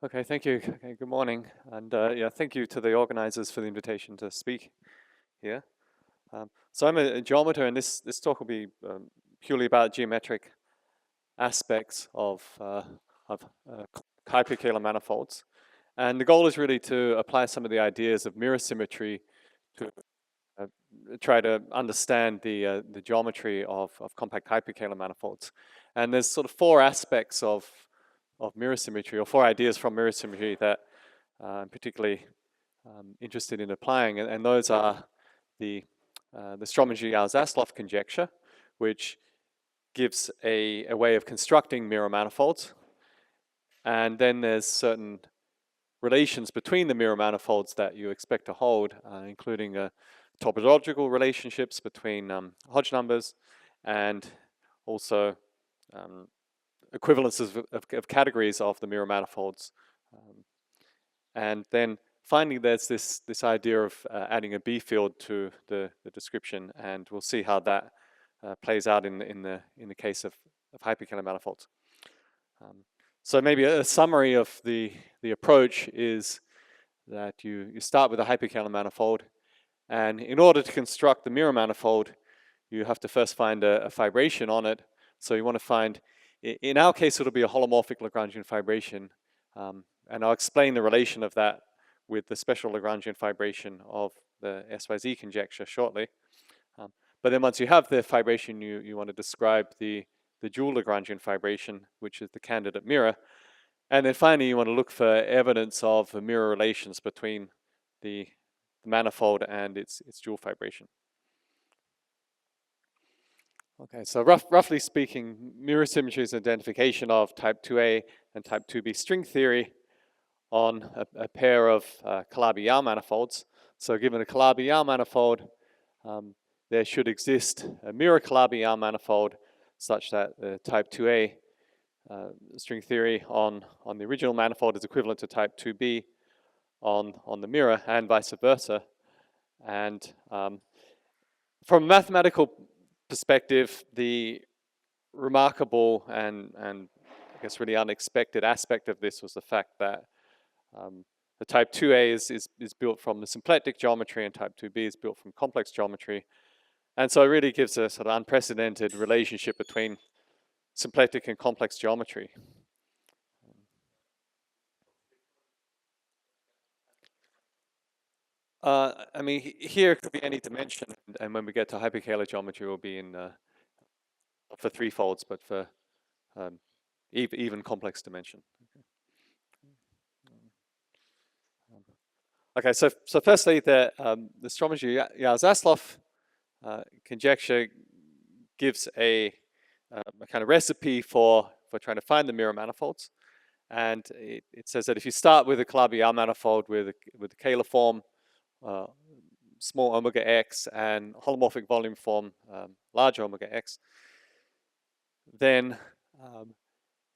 Okay, thank you. Okay, good morning. And yeah, thank you to the organizers for the invitation to speak here. So I'm a geometer, and this talk will be purely about geometric aspects of hyperkähler manifolds. And the goal is really to apply some of the ideas of mirror symmetry to uh, try to understand the geometry of compact hyperkähler manifolds. And there's sort of four aspects of mirror symmetry, or four ideas from mirror symmetry that I'm particularly interested in applying, and those are the Strominger-Yau-Zaslow conjecture, which gives a way of constructing mirror manifolds, and then there's certain relations between the mirror manifolds that you expect to hold, including topological relationships between Hodge numbers, and also um, equivalences of categories of the mirror manifolds. And then finally, there's this idea of adding a B field to the description, and we'll see how that plays out in the case of hyperkähler manifolds. So maybe a summary of the approach is that you start with a hyperkähler manifold, and in order to construct the mirror manifold, you have to first find a fibration on it. So you want to find, in our case, it'll be a holomorphic Lagrangian fibration, and I'll explain the relation of that with the special Lagrangian fibration of the SYZ conjecture shortly. But then once you have the fibration, you want to describe the dual Lagrangian fibration, which is the candidate mirror. And then finally, you want to look for evidence of mirror relations between the manifold and its dual fibration. Okay, so roughly speaking, mirror symmetry is identification of type 2A and type 2B string theory on a pair of Calabi-Yau manifolds. So given a Calabi-Yau manifold, there should exist a mirror Calabi-Yau manifold such that the type 2A string theory on the original manifold is equivalent to type 2B on the mirror, and vice versa. And from a mathematical perspective, the remarkable and I guess really unexpected aspect of this was the fact that the type 2A is built from the symplectic geometry, and type 2B is built from complex geometry. And so it really gives a sort of unprecedented relationship between symplectic and complex geometry. I mean, here it could be any dimension, and when we get to hyperkähler geometry, we'll be in for threefolds, but for even complex dimension. Okay, so firstly, the Strominger-Yau-Zaslow conjecture gives a kind of recipe for trying to find the mirror manifolds, and it says that if you start with a Calabi-Yau manifold with the Kähler form, small omega x, and holomorphic volume form, large omega x, then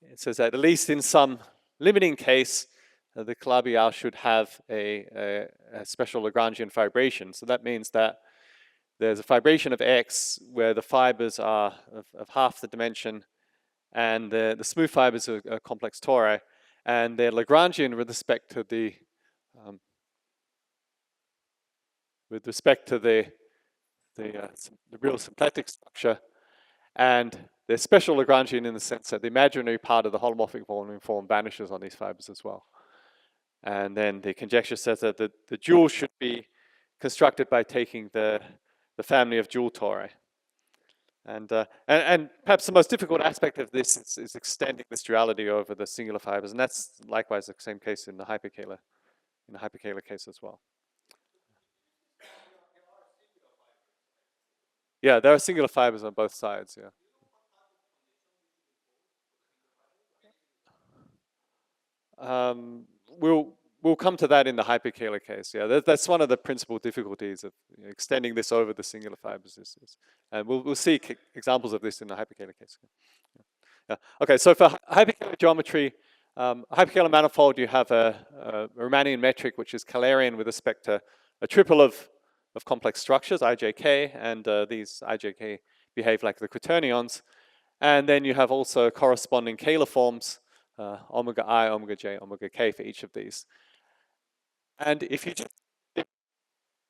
it says that at least in some limiting case, the Calabi-Yau should have a special Lagrangian fibration. So that means that there's a fibration of x where the fibers are of half the dimension, and the smooth fibers are complex tori, and they're Lagrangian with respect to the real symplectic structure, and they're special Lagrangian in the sense that the imaginary part of the holomorphic volume form vanishes on these fibers as well. And then the conjecture says that the dual should be constructed by taking the family of dual tori. And perhaps the most difficult aspect of this is extending this duality over the singular fibers, and that's likewise the same case in the hyperkähler case as well. Yeah, there are singular fibers on both sides. Yeah. We'll come to that in the hyperkähler case. Yeah, that's one of the principal difficulties of extending this over the singular fibers. And we'll see examples of this in the hyperkähler case. Yeah. Okay, so for hyperkähler geometry, hyperkähler manifold, you have a Riemannian metric which is Kählerian with respect to a triple of complex structures, IJK, and these IJK behave like the quaternions. And then you have also corresponding Kähler forms omega I, omega j, omega k for each of these. And if you just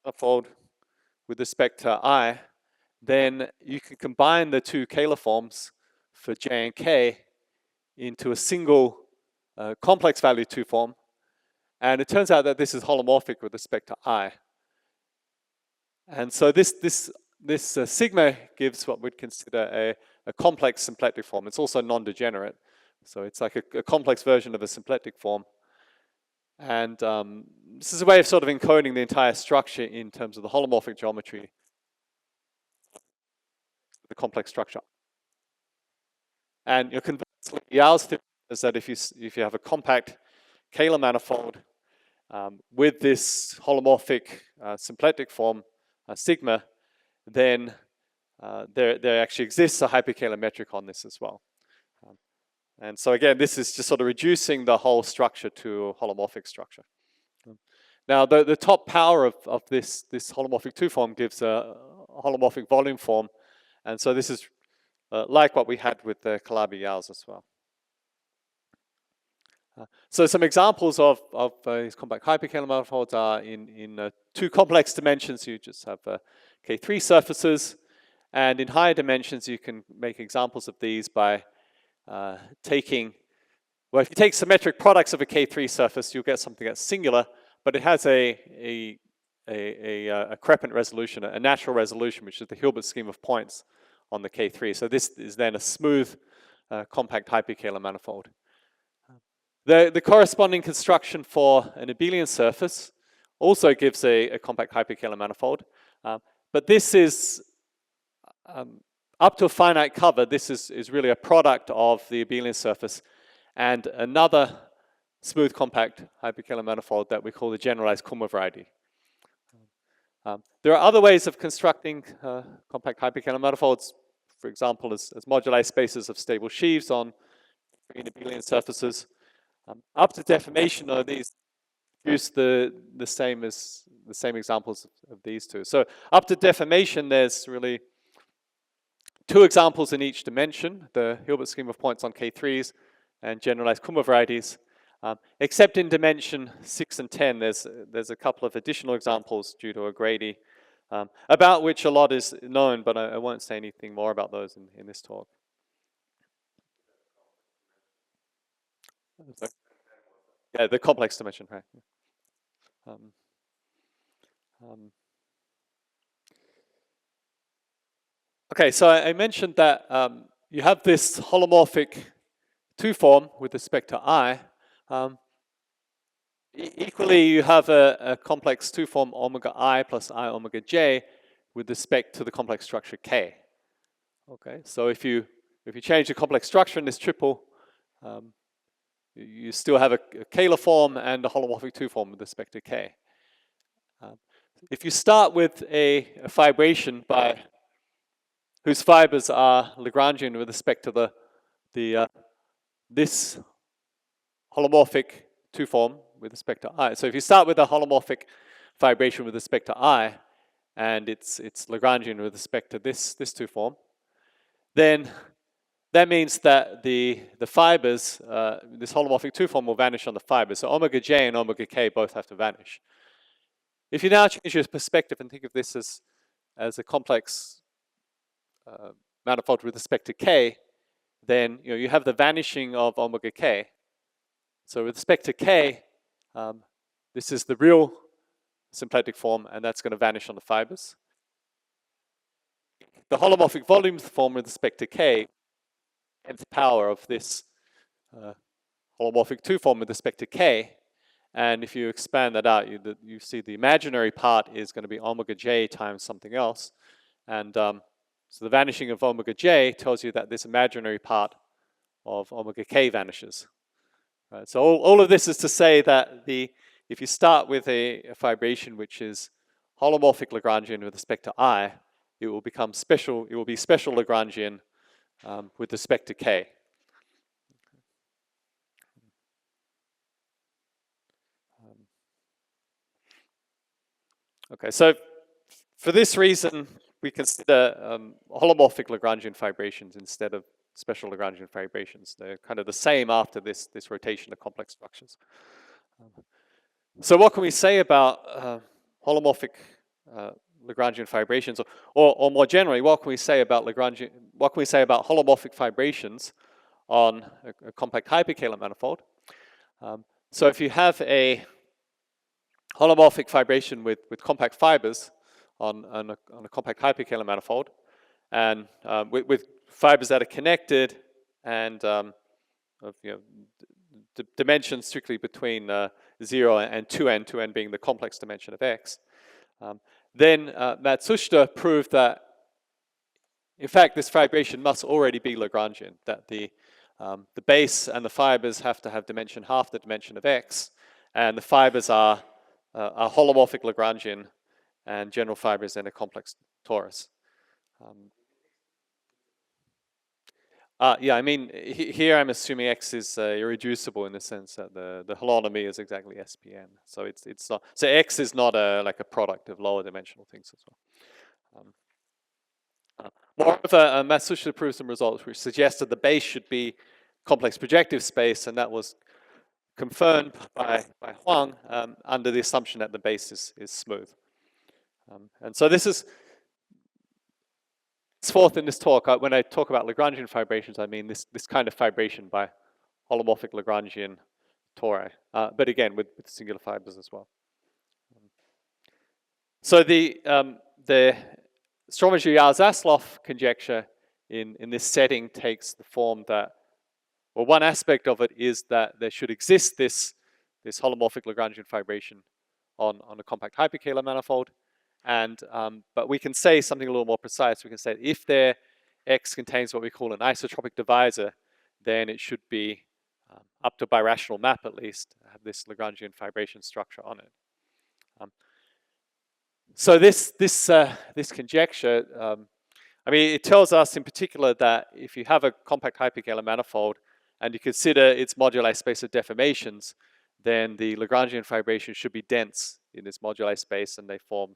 manifold with respect to I, then you can combine the two Kähler forms for j and k into a single complex value 2 form. And it turns out that this is holomorphic with respect to I. And so this sigma gives what we'd consider a complex symplectic form. It's also non-degenerate. So it's like a complex version of a symplectic form. And this is a way of sort of encoding the entire structure in terms of the holomorphic geometry, the complex structure. And conversely, Yau's theorem is that if you have a compact Kähler manifold with this holomorphic symplectic form, sigma, then there actually exists a hyperkähler metric on this as well. And so again, this is just sort of reducing the whole structure to a holomorphic structure. Now, the top power of this holomorphic 2 form gives a holomorphic volume form. And so this is like what we had with the Calabi-Yaus as well. So some examples of these compact hyperkähler manifolds are in 2 complex dimensions. You just have K3 surfaces. And in higher dimensions, you can make examples of these by taking, well, if you take symmetric products of a K3 surface, you'll get something that's singular, but it has a crescent resolution, a natural resolution, which is the Hilbert scheme of points on the K3. So this is then a smooth compact hyperkähler manifold. The corresponding construction for an abelian surface also gives a compact hyperkähler manifold, but this is up to a finite cover. This is really a product of the abelian surface and another smooth compact hyperkähler manifold that we call the generalized Kummer variety. There are other ways of constructing compact hyperkähler manifolds, for example, as moduli spaces of stable sheaves on abelian surfaces. Up to deformation, these use the same examples of these two. So up to deformation, there's really 2 examples in each dimension: the Hilbert scheme of points on K3s and generalized Kummer varieties. Except in dimension 6 and 10, there's a couple of additional examples due to O'Grady, about which a lot is known, but I won't say anything more about those in this talk. Yeah, the complex dimension, right? Okay, so I mentioned that you have this holomorphic 2 form with respect to I. Equally, you have a complex 2 form omega I plus I omega j with respect to the complex structure K. Okay, so if you change the complex structure in this triple, you still have a Kähler form and a holomorphic 2 form with respect to K. If you start with a fibration whose fibers are Lagrangian with respect to this holomorphic 2 form with respect to I. So if you start with a holomorphic fibration with respect to I, and it's Lagrangian with respect to this 2 form, then that means that the fibers, this holomorphic 2 form will vanish on the fibers. So omega j and omega k both have to vanish. If you now change your perspective and think of this as a complex manifold with respect to k, then you have the vanishing of omega k. So with respect to k, this is the real symplectic form, and that's going to vanish on the fibers. The holomorphic volume form with respect to k, nth power of this holomorphic 2 form with respect to k, and if you expand that out, you see the imaginary part is going to be omega j times something else, and so the vanishing of omega j tells you that this imaginary part of omega k vanishes. Right, so all of this is to say that if you start with a fibration which is holomorphic Lagrangian with respect to I, it will become special. It will be special Lagrangian with respect to k. Okay, so for this reason, we consider holomorphic Lagrangian fibrations instead of special Lagrangian fibrations. They're kind of the same after this rotation of complex structures. So what can we say about holomorphic Lagrangian fibrations, or more generally, what can we say about holomorphic fibrations on a compact hyperkähler manifold? So if you have a holomorphic fibration with compact fibers on a compact hyperkähler manifold, and with fibers that are connected and dimensions strictly between 0 and 2n, 2n being the complex dimension of x, then Matsushita proved that, in fact, this fibration must already be Lagrangian, that the base and the fibers have to have dimension half the dimension of x, and the fibers are holomorphic Lagrangian, and general fibers in a complex torus. Yeah, I mean, here I'm assuming x is irreducible in the sense that the holonomy is exactly SPN. So it's not. So x is not like a product of lower dimensional things as well. Moreover, Matsushita proved some results which suggested the base should be complex projective space, and that was confirmed by Huang under the assumption that the base is smooth. And so this is forth in this talk. When I talk about Lagrangian fibrations, I mean this kind of fibration by holomorphic Lagrangian tori, but again with singular fibers as well. So the Strominger-Yar-Zasloff conjecture in this setting takes the form that, well, one aspect of it is that there should exist this holomorphic Lagrangian fibration on a compact hyperkähler manifold, and but we can say something a little more precise. We can say if their X contains what we call an isotropic divisor, then it should be up to birational map at least have this Lagrangian fibration structure on it. So this conjecture, I mean, it tells us in particular that if you have a compact hyperkähler manifold and you consider its moduli space of deformations, then the Lagrangian fibration should be dense in this moduli space, and they form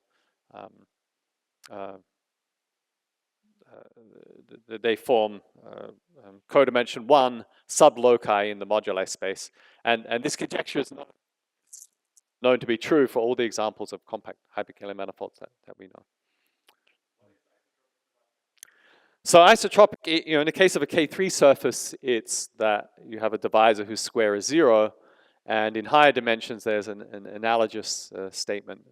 codimension 1 subloci in the moduli space, and this conjecture is not known to be true for all the examples of compact hyperkähler manifolds that we know. So isotropic, in the case of a K3 surface, it's that you have a divisor whose square is 0, and in higher dimensions there's an analogous statement,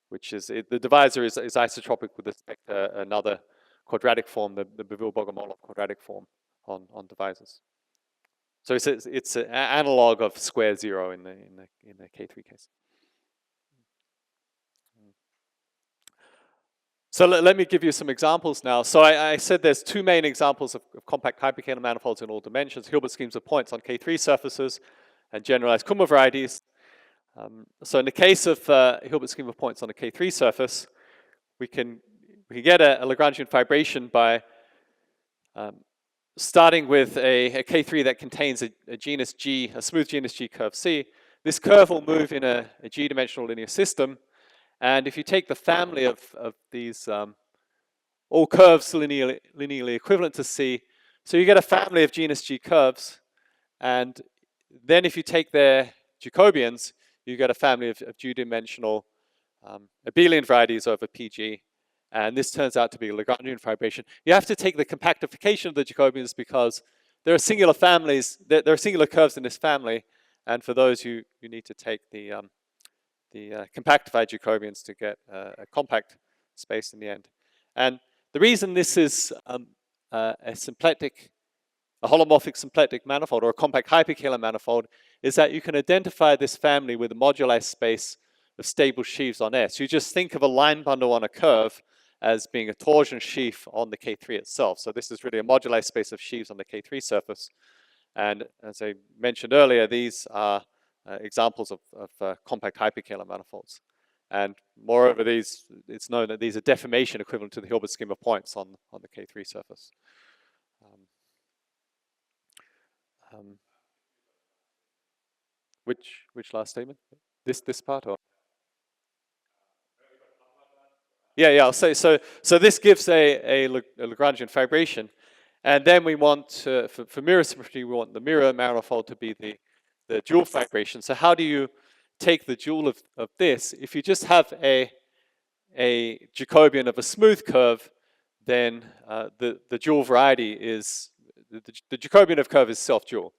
which is the divisor is isotropic with respect to another quadratic form, the Bevil-Bogomolov quadratic form on divisors. So it's an analog of square 0 in the K3 case. So let me give you some examples now. So I said there's two main examples of compact hyperkähler manifolds in all dimensions: Hilbert schemes of points on K3 surfaces and generalized Kummer varieties. So in the case of Hilbert scheme of points on a K3 surface, we can get a Lagrangian fibration by starting with a K3 that contains a genus G, a smooth genus G curve C. This curve will move in a G-dimensional linear system. And if you take the family of these, all curves linearly equivalent to C, so you get a family of genus G curves. And then if you take their Jacobians, you get a family of G-dimensional abelian varieties over PG. And this turns out to be a Lagrangian fibration. You have to take the compactification of the Jacobians because there are singular families, there are singular curves in this family. And for those, you need to take the compactified Jacobians to get a compact space in the end. And the reason this is a holomorphic symplectic manifold or a compact hyperkähler manifold is that you can identify this family with a moduli space of stable sheaves on S. You just think of a line bundle on a curve as being a torsion sheaf on the K3 itself. So this is really a moduli space of sheaves on the K3 surface. And as I mentioned earlier, these are examples of compact hyperkähler manifolds. And moreover, it's known that these are deformation equivalent to the Hilbert scheme of points on the K3 surface. Which last statement? This part or? Yeah, I'll say so. So this gives a Lagrangian fibration, And then we want, for mirror symmetry, we want the mirror manifold to be the dual fibration. So how do you take the dual of this? If you just have a Jacobian of a smooth curve, then the dual variety is, the Jacobian of curve is self-dual.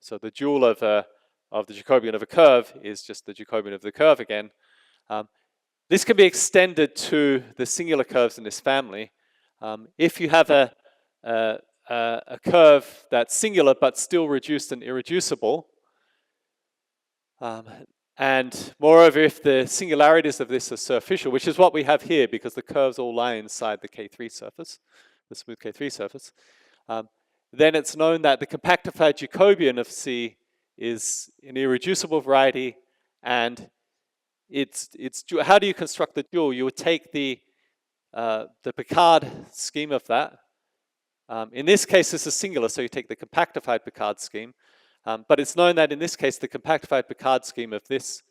So the dual of the Jacobian of a curve is just the Jacobian of the curve again. This can be extended to the singular curves in this family. If you have a curve that's singular but still reduced and irreducible, and moreover, if the singularities of this are superficial, which is what we have here because the curves all lie inside the K3 surface, the smooth K3 surface, then it's known that the compactified Jacobian of C is an irreducible variety, and how do you construct the dual? You would take the Picard scheme of that. In this case, this is singular, so you take the compactified Picard scheme. But it's known that in this case, the compactified Picard scheme of this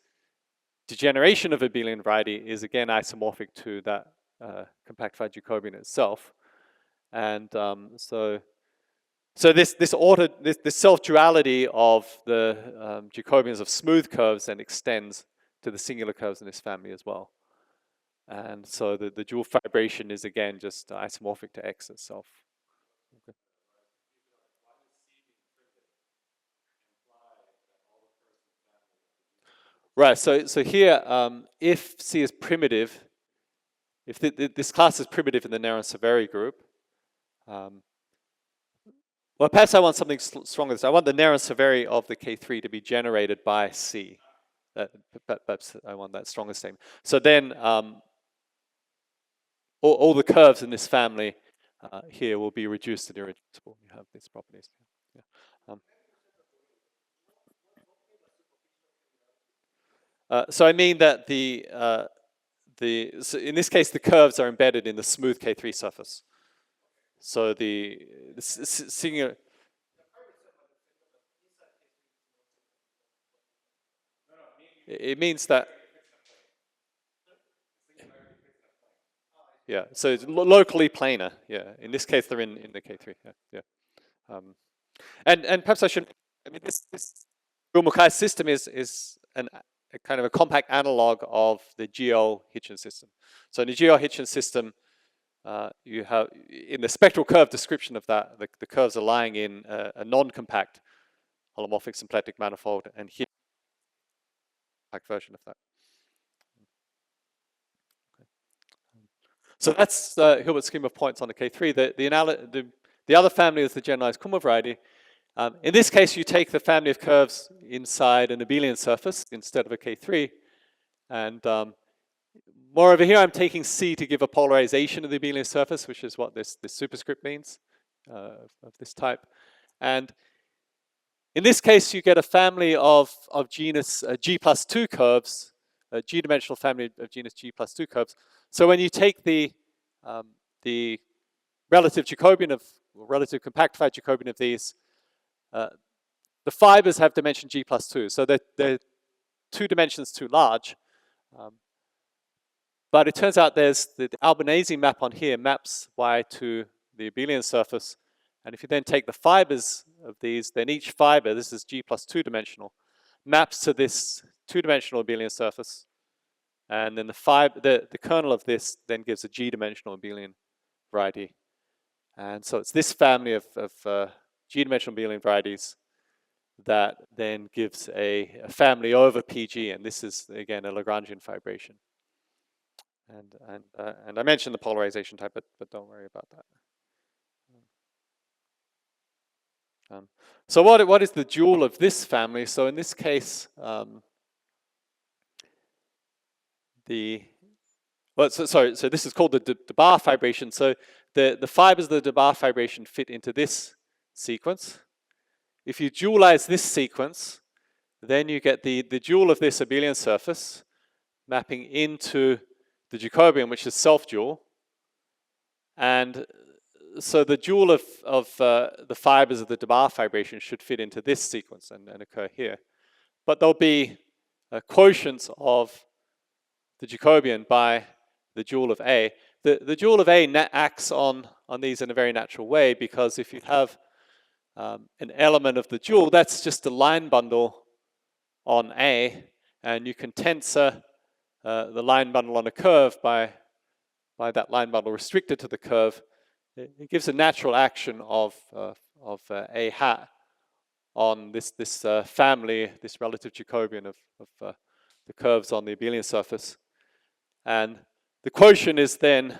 degeneration of abelian variety is again isomorphic to that compactified Jacobian itself. And so this self-duality of the Jacobians of smooth curves then extends to the singular curves in this family as well. And so the dual fibration is again just isomorphic to X itself. Okay. Right, so here, if C is primitive, if this class is primitive in the Néron-Savary group, well, perhaps I want something stronger than this. I want the Néron-Savary of the K3 to be generated by C. Perhaps I want that stronger statement. So then, all the curves in this family here will be reduced and irreducible. You have these properties. Yeah. So I mean that so in this case, the curves are embedded in the smooth K3 surface. So the singular. It means that. Yeah, so it's locally planar. Yeah, in this case, they're in the K3. Yeah. And perhaps I should. I mean, this Mukai system is a kind of a compact analog of the GL-Hitchin system. So in the GL-Hitchin system, you have, in the spectral curve description of that, the curves are lying in a non-compact holomorphic symplectic manifold, and here, compact version of that. Okay. So that's Hilbert's scheme of points on the K3. The other family is the generalized Kummer variety. In this case, you take the family of curves inside an abelian surface instead of a K3. And moreover, here I'm taking C to give a polarization of the abelian surface, which is what this superscript means of this type. And in this case, you get a family of genus G+2 curves, a G-dimensional family of genus G+2 curves. So when you take the relative Jacobian of, relative compactified Jacobian of these, the fibers have dimension G+2, so they're 2 dimensions too large. But it turns out there's the Albanese map on here maps Y to the abelian surface. And if you then take the fibers of these, then each fiber, this is G+2 dimensional, maps to this 2-dimensional abelian surface. And then the kernel of this then gives a G-dimensional abelian variety. And so it's this family of G-dimensional abelian varieties that then gives a family over PG, and this is again a Lagrangian fibration. And I mentioned the polarization type, but don't worry about that. So what is the dual of this family? So in this case, so this is called the de Bar fibration. So the fibers of the de Bar fibration fit into this sequence. If you dualize this sequence, then you get the dual of this abelian surface mapping into the Jacobian, which is self-dual. And so the dual of the fibers of the de Bar fibration should fit into this sequence and occur here. But there'll be quotients of the Jacobian by the dual of A the dual of A acts on these in a very natural way, because if you have an element of the dual, that's just a line bundle on A, and you can tensor the line bundle on a curve by that line bundle restricted to the curve. It gives a natural action of A hat on this family, this relative Jacobian of the curves on the abelian surface. And the quotient is then,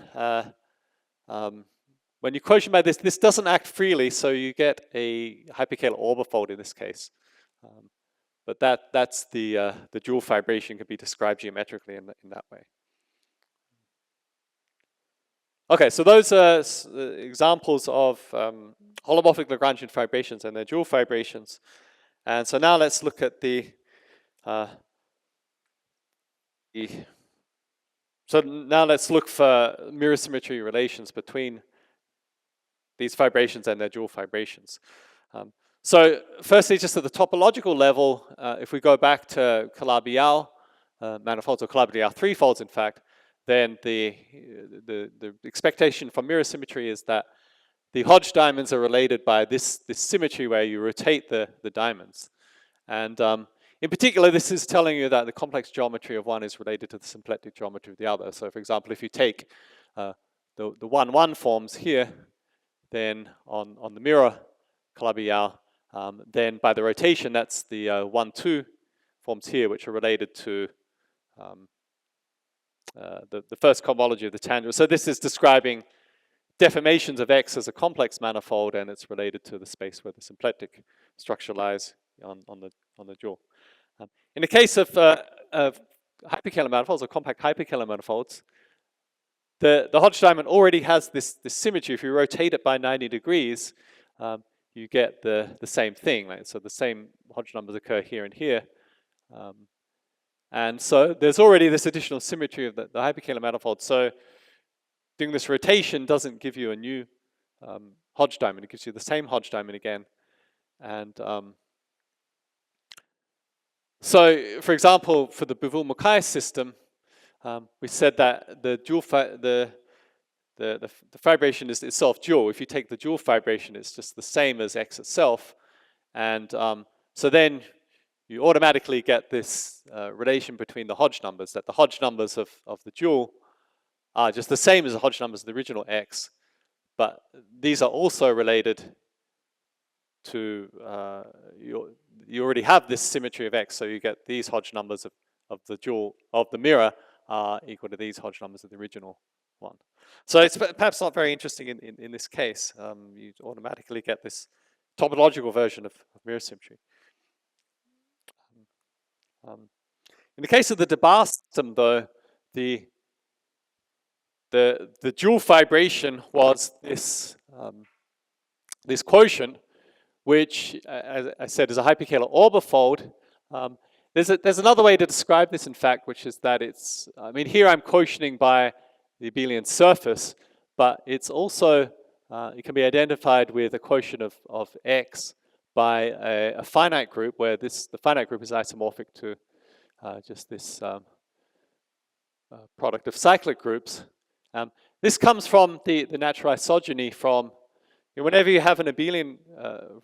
when you quotient by this doesn't act freely, so you get a hyperkähler orbifold in this case. But that's the dual fibration can be described geometrically in that way. Okay, so those are examples of holomorphic Lagrangian fibrations and their dual fibrations. And so now let's look at so now let's look for mirror symmetry relations between these fibrations and their dual fibrations. So firstly, just at the topological level, if we go back to Calabi-Yau manifolds, or Calabi-Yau threefolds in fact, then the expectation from mirror symmetry is that the Hodge diamonds are related by this symmetry where you rotate the diamonds. And in particular, this is telling you that the complex geometry of one is related to the symplectic geometry of the other. So for example, if you take the 1-1 forms here, then on the mirror Calabi-Yau, then by the rotation, that's the 1-2 forms here, which are related to the first cohomology of the tangent. So this is describing deformations of X as a complex manifold, and it's related to the space where the symplectic structure lies on the dual. In the case of hyperkähler manifolds, or compact hyperkähler manifolds, the Hodge diamond already has this symmetry. If you rotate it by 90 degrees, you get the same thing, right? So the same Hodge numbers occur here and here. And so there's already this additional symmetry of the hyperkähler manifold. So doing this rotation doesn't give you a new Hodge diamond. It gives you the same Hodge diamond again. And so, for example, for the Bouvoul-Mukai system, we said that the dual the fibration is itself dual. If you take the dual fibration, it's just the same as X itself. And so then you automatically get this relation between the Hodge numbers, that the Hodge numbers of the dual are just the same as the Hodge numbers of the original X, but these are also related to, you already have this symmetry of X, so you get these Hodge numbers of the dual, of the mirror, are equal to these Hodge numbers of the original one. So it's perhaps not very interesting in this case. You automatically get this topological version of mirror symmetry. In the case of the Debar system, though, the dual fibration was this this quotient, which, as I said, is a hyperkähler orbifold. There's another way to describe this, in fact, which is that it's, I mean, here I'm quotienting by the abelian surface, but it's also, it can be identified with a quotient of X by a finite group, where the finite group is isomorphic to just this product of cyclic groups. This comes from the natural isogeny from, whenever you have an abelian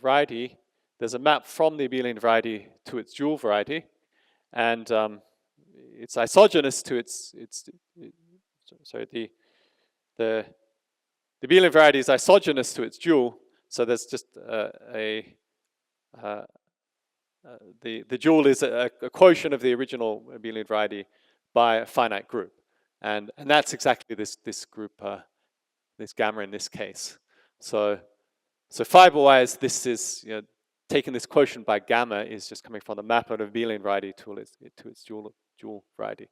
variety, there's a map from the abelian variety to its dual variety, and it's isogenous to the abelian variety is isogenous to its dual, so there's just the dual is a quotient of the original abelian variety by a finite group, and that's exactly this group, this gamma in this case. So fiber-wise, this is, taking this quotient by gamma is just coming from the map of abelian variety to its dual variety.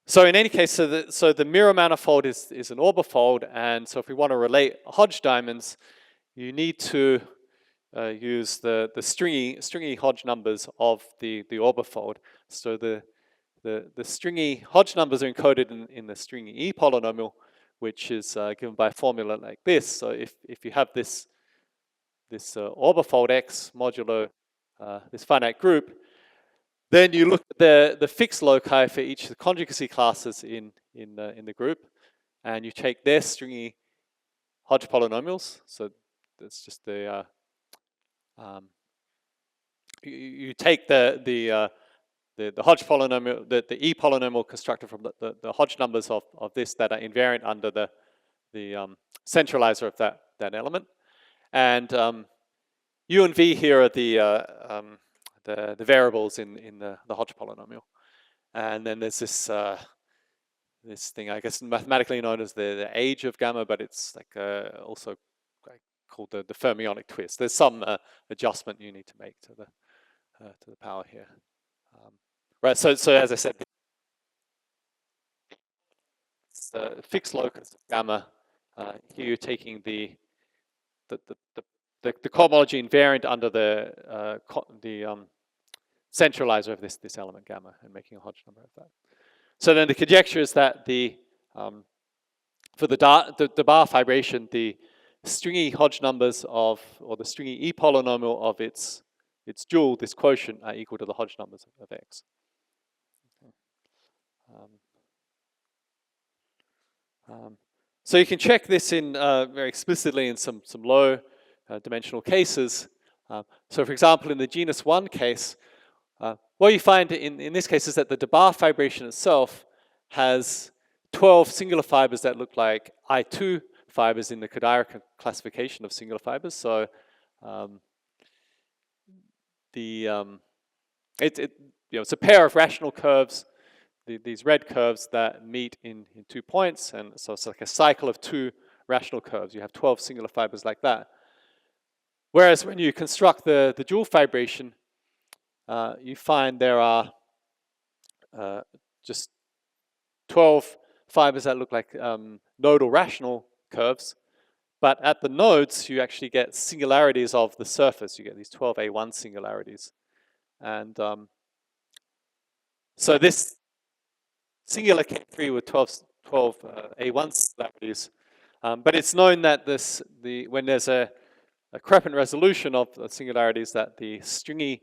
So in any case, so the mirror manifold is an orbifold, and so if we want to relate Hodge diamonds, you need to use the stringy Hodge numbers of the orbifold. So the stringy Hodge numbers are encoded in the stringy E polynomial, which is given by a formula like this. So if you have this orbifold X modulo this finite group, Then you look at the fixed loci for each of the conjugacy classes in the group, and you take their stringy Hodge polynomials. So that's just the you take the Hodge polynomial, the E polynomial constructed from the Hodge numbers of this that are invariant under the centralizer of that element, and U and V here are the variables in the Hodge polynomial, and then there's this thing, I guess, mathematically known as the age of gamma, but it's like also called the fermionic twist. There's some adjustment you need to make to the power here. Right. So as I said, it's a fixed locus of gamma. Here you're taking the cohomology invariant under the centralizer of this element gamma and making a Hodge number of that. So then the conjecture is that for the bar fibration, the stringy Hodge numbers or the stringy E polynomial of its dual, this quotient, are equal to the Hodge numbers of X. So you can check this in very explicitly in some low dimensional cases. So for example, in the genus 1 case, what you find in this case is that the Debar fibration itself has 12 singular fibers that look like I2 fibers in the Kodaira classification of singular fibers. So it's a pair of rational curves, these red curves that meet in 2 points, and so it's like a cycle of 2 rational curves. You have 12 singular fibers like that. Whereas when you construct the dual fibration, you find there are just 12 fibers that look like nodal rational curves, but at the nodes you actually get singularities of the surface. You get these 12 A1 singularities, and so this singular K3 with 12 A1 singularities, but it's known that when there's a Kreppin resolution of the singularities, that the stringy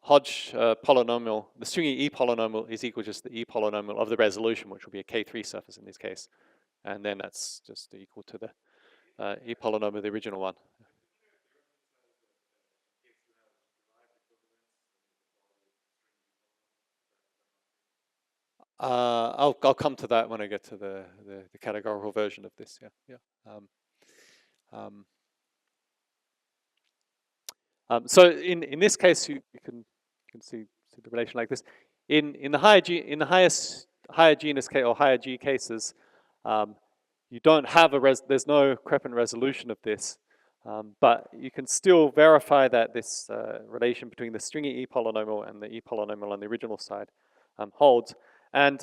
Hodge polynomial, the stringy E polynomial, is equal to just the E polynomial of the resolution, which will be a K3 surface in this case, and then that's just equal to the E polynomial of the original one. I'll come to that when I get to the categorical version of this. Yeah. So in this case, you can see the relation like this. In the higher genus case or higher G cases, you don't have there's no Kreppin resolution of this, but you can still verify that this relation between the stringy E polynomial and the E polynomial on the original side holds. And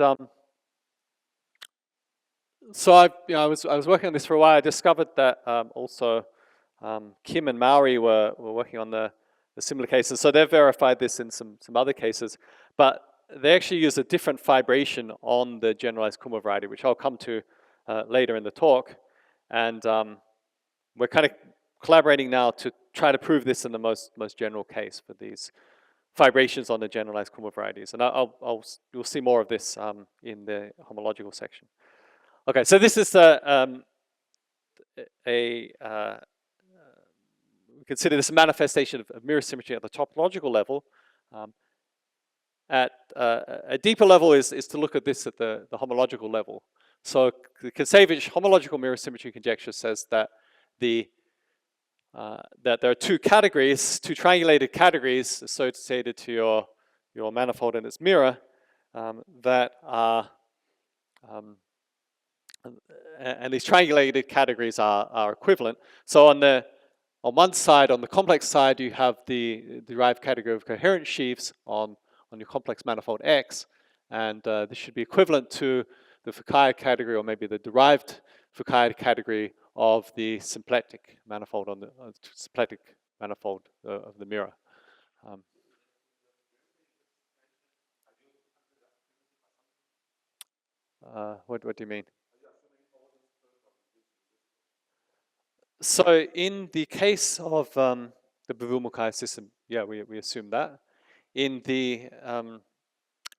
so I was working on this for a while. I discovered that also Kim and Maori were working on the similar cases. So they've verified this in some other cases, but they actually use a different fibration on the generalized Kummer variety, which I'll come to later in the talk. And we're kind of collaborating now to try to prove this in the most general case for these fibrations on the generalized Kummer varieties. And you'll see more of this in the homological section. Okay, so this is we consider this a manifestation of mirror symmetry at the topological level. At a deeper level is to look at this at the homological level. So the Kasevich homological mirror symmetry conjecture says that that there are two triangulated categories associated to your manifold and its mirror that are and these triangulated categories are equivalent. So on one side, on the complex side, you have the derived category of coherent sheaves on your complex manifold X, and this should be equivalent to the Fukaya category, or maybe the derived Fukaya category of the symplectic manifold of the mirror. What do you mean? So in the case of the Bavumukaya system, yeah, we assume that. in the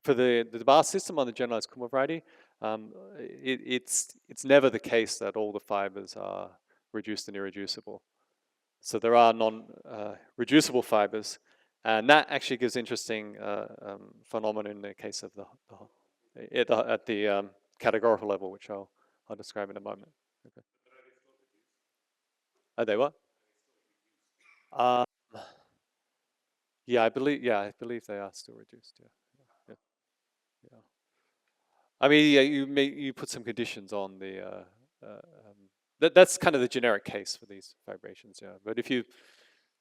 for the bar system on the generalized Kummer variety, it's never the case that all the fibers are reduced and irreducible. So there are non-reducible fibers, and that actually gives interesting phenomena in the case of at the categorical level, which I'll describe in a moment. Okay. Are they what? Uh, yeah, I believe they are still reduced. Yeah, yeah, yeah. I mean, yeah, you put some conditions on the. That's kind of the generic case for these vibrations, yeah. But if you,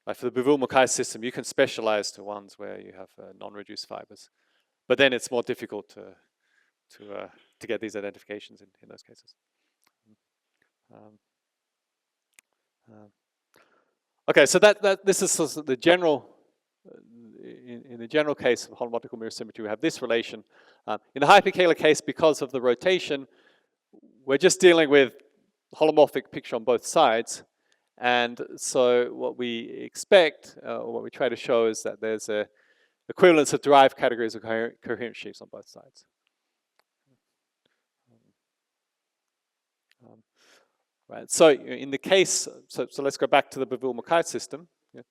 like for the Bavul-Mackay system, you can specialize to ones where you have non-reduced fibers, but then it's more difficult to get these identifications in those cases. Um, okay, so this is sort of the general. In the general case of holomorphic mirror symmetry, we have this relation. In the hyperkähler case, because of the rotation, we're just dealing with holomorphic picture on both sides. And so what we expect, or what we try to show, is that there's a equivalence of derived categories of coherent sheaves on both sides. Right. So in the case, so let's go back to the Bavul-Mackay system. Yeah.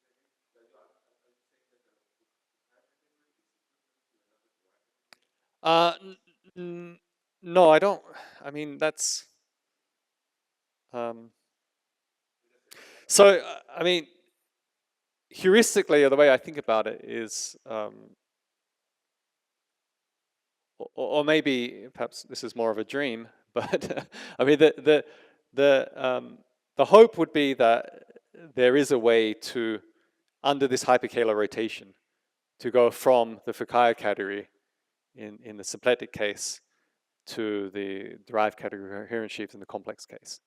No, I don't. I mean, that's. So, I mean, heuristically, or the way I think about it is, or maybe perhaps this is more of a dream, but I mean, the hope would be that there is a way to, under this hyperkähler rotation, to go from the Fukaya category in the symplectic case to the derived category coherent sheaves in the complex case.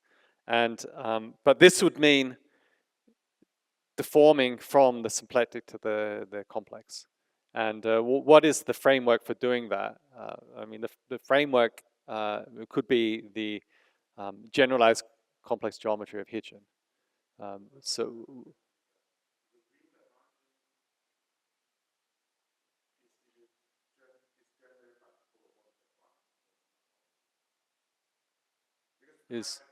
And but this would mean deforming from the symplectic to the complex. And what is the framework for doing that? I mean, the framework could be the generalized complex geometry of Hitchin. So is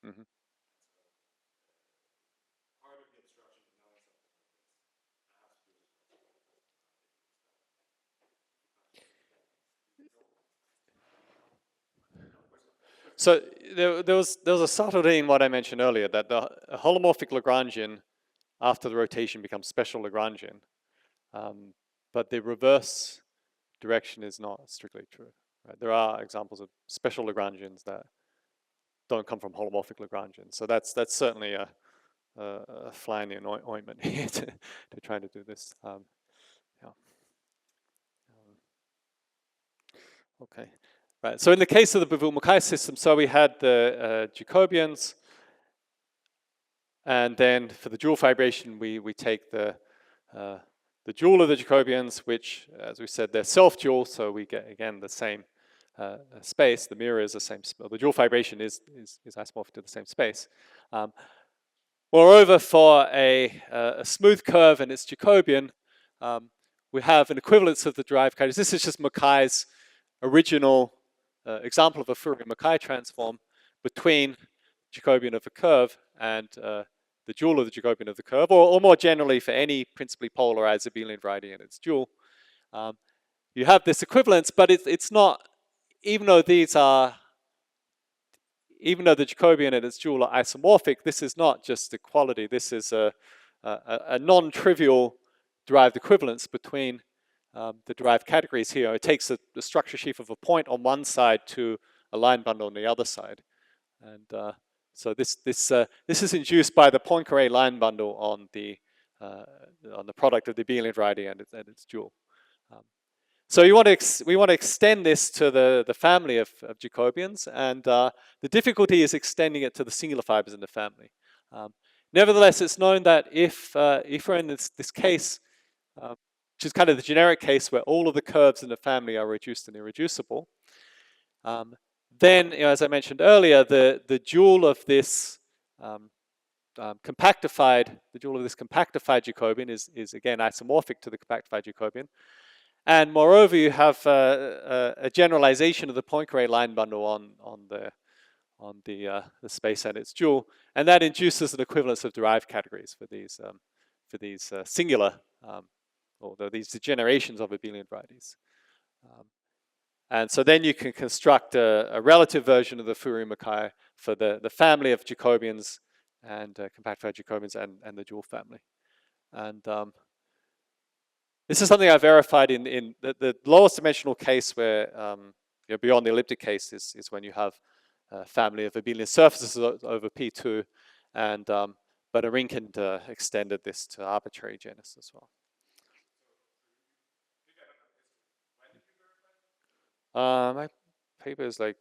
mm-hmm. So there was a subtlety in what I mentioned earlier, that the holomorphic Lagrangian after the rotation becomes special Lagrangian, but the reverse direction is not strictly true. Right? There are examples of special Lagrangians that don't come from holomorphic Lagrangians. So that's certainly a fly in the ointment here to try to do this. Yeah. Okay. Right. So in the case of the Bavul-Mackay system, so we had the Jacobians, and then for the dual fibration, we take the dual of the Jacobians, which, as we said, they're self-dual, so we get again the same space. The mirror is the same. The dual fibration is isomorphic to the same space. Moreover, for a smooth curve and its Jacobian, we have an equivalence of the derived categories. This is just Mackay's original example of a Fourier-Mackay transform between Jacobian of a curve and the dual of the Jacobian of the curve, or more generally for any principally polarized abelian variety and its dual. You have this equivalence, but it's not, even though the Jacobian and its dual are isomorphic, this is not just equality. This is a non-trivial derived equivalence between the derived categories here. It takes the structure sheaf of a point on one side to a line bundle on the other side. And so this is induced by the Poincare line bundle on the product of the abelian variety and its dual. So we want to extend this to the family of Jacobians, and the difficulty is extending it to the singular fibers in the family. Nevertheless, it's known that if we're in this case, which is kind of the generic case where all of the curves in the family are reduced and irreducible, then, as I mentioned earlier, the dual of this compactified Jacobian is again isomorphic to the compactified Jacobian. And moreover, you have a generalization of the Poincare line bundle on the space and its dual, and that induces an equivalence of derived categories for these singular or these degenerations of abelian varieties. And so then you can construct a relative version of the Fourier-Mackay for the family of Jacobians and compactified Jacobians and the dual family. And this is something I verified in the lowest dimensional case where beyond the elliptic case is when you have a family of abelian surfaces over P2, and but Arinkind extended this to arbitrary genus as well. My paper is like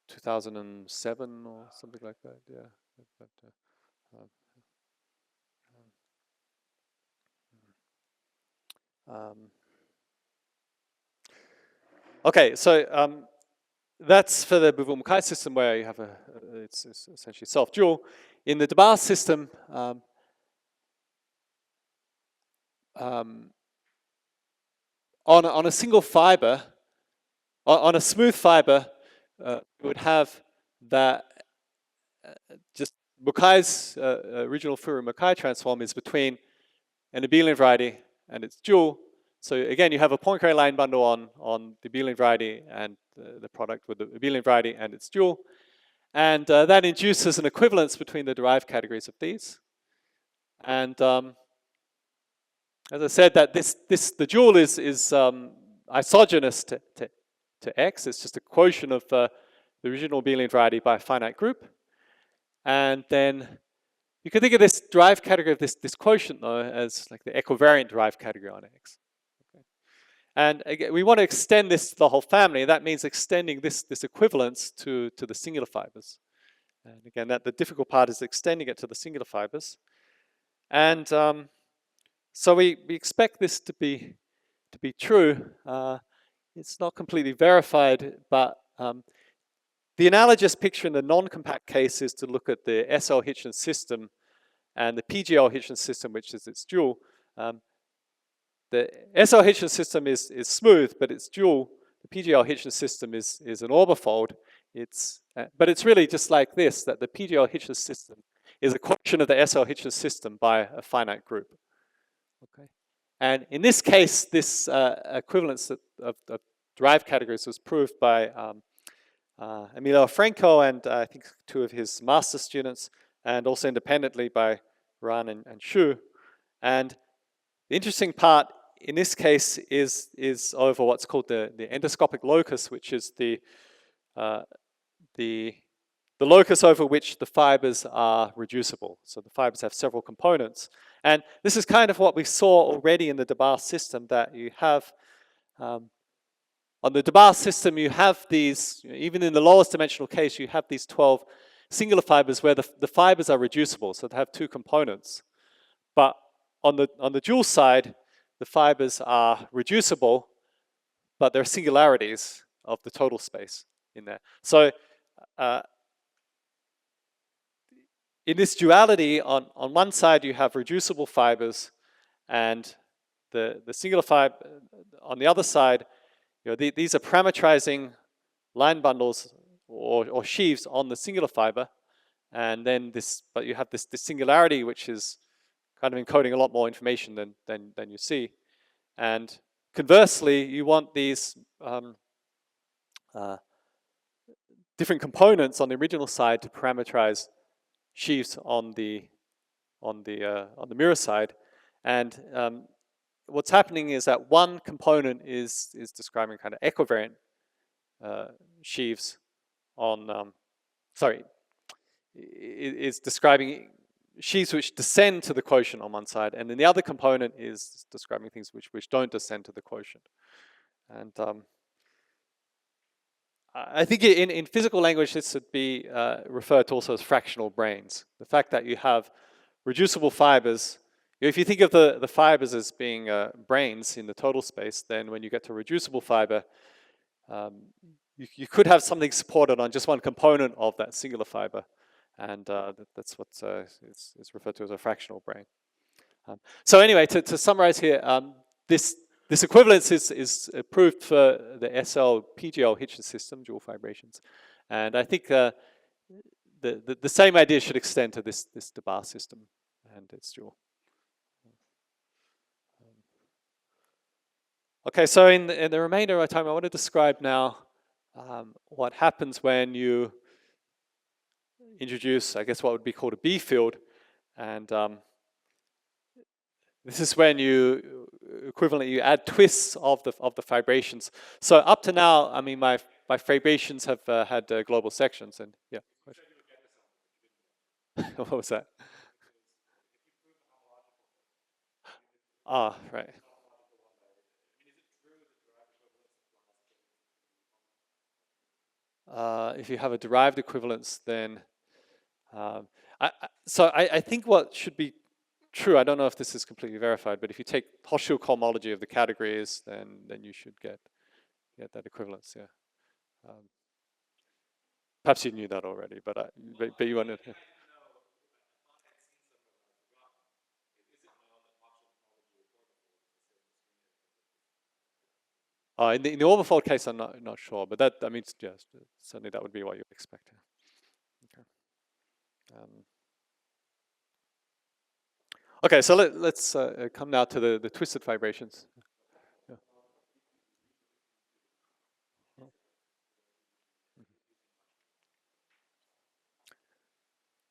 2007 or something like that. Yeah. Okay, so that's for the Beauvais-Mackay system where you have it's essentially self-dual. In the Debye system, on a single fiber, on a smooth fiber, you would have that just Mackay's original Fourier-Mackay transform is between an abelian variety and its dual. So again, you have a Poincare line bundle on the abelian variety and the product with the abelian variety and its dual. And that induces an equivalence between the derived categories of these. And as I said, that the dual is isogenous to X. It's just a quotient of the original abelian variety by a finite group. And then you can think of this derived category of this quotient though as like the equivariant derived category on X. Okay. And again, we want to extend this to the whole family. That means extending this equivalence to the singular fibers. And again, the difficult part is extending it to the singular fibers. And so we expect this to be true. It's not completely verified, but the analogous picture in the non-compact case is to look at the SL Hitchens system and the PGL Hitchens system, which is its dual. The SL Hitchens system is smooth, but it's dual. The PGL Hitchens system is an orbifold. But it's really just like this, that the PGL Hitchens system is a quotient of the SL Hitchens system by a finite group. Okay. And in this case, this equivalence of derived categories was proved by Emilio Franco and I think two of his master students, and also independently by Ran and Xu. And the interesting part in this case is over what's called the endoscopic locus, which is the locus over which the fibers are reducible. So the fibers have several components. And this is kind of what we saw already in the Debye system, that you have on the Debye system, you have these, even in the lowest dimensional case, you have these 12 singular fibers where the fibers are reducible, so they have two components. But on the dual side, the fibers are reducible, but there are singularities of the total space in there. So in this duality, on one side you have reducible fibers, and the singular fiber on the other side, these are parametrizing line bundles or sheaves on the singular fiber, and then but you have this singularity which is kind of encoding a lot more information than you see. And conversely, you want these different components on the original side to parameterize sheaves on the mirror side. And what's happening is that one component is describing kind of equivariant sheaves on, is describing sheaves which descend to the quotient on one side, and then the other component is describing things which don't descend to the quotient. And I think in physical language this would be referred to also as fractional branes. The fact that you have reducible fibers, if you think of the fibers as being branes in the total space, then when you get to reducible fiber, you could have something supported on just one component of that singular fiber, and that's what is referred to as a fractional brane. So anyway, to summarize here, this equivalence is proved for the SL-PGL Hitchin system, dual fibrations, and I think the same idea should extend to this DeBar system and its dual. Okay, so in the remainder of our time, I want to describe now what happens when you introduce, I guess, what would be called a B field, and this is when you equivalently you add twists of the fibrations. So up to now, I mean, my fibrations have had global sections, and yeah. What was that? Ah, right. If you have a derived equivalence, then I think what should be true, I don't know if this is completely verified, but if you take Hochschild cohomology of the categories, then you should get that equivalence. Yeah. Perhaps you knew that already, but you wanted. In the Orbifold case, I'm not sure, but that I mean, yes, certainly that would be what you expect. Okay. Okay, so let's come now to the twisted fibrations. Yeah.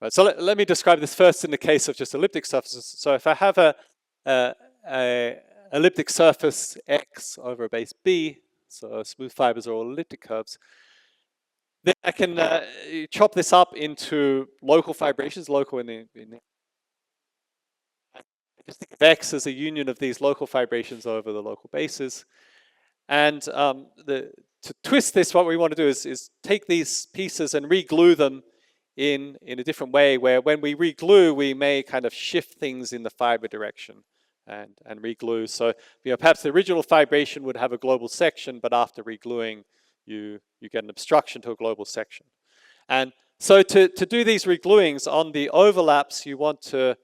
Right, so let me describe this first in the case of just elliptic surfaces. So if I have a elliptic surface X over a base B, so smooth fibers are all elliptic curves, then I can chop this up into local fibrations, local in the just think of X as a union of these local fibrations over the local bases. And to twist this, what we want to do is take these pieces and re-glue them in a different way, where when we re-glue, we may kind of shift things in the fiber direction and re-glue. So perhaps the original fibration would have a global section, but after re-gluing, you get an obstruction to a global section. And so to do these re-gluings on the overlaps, you want to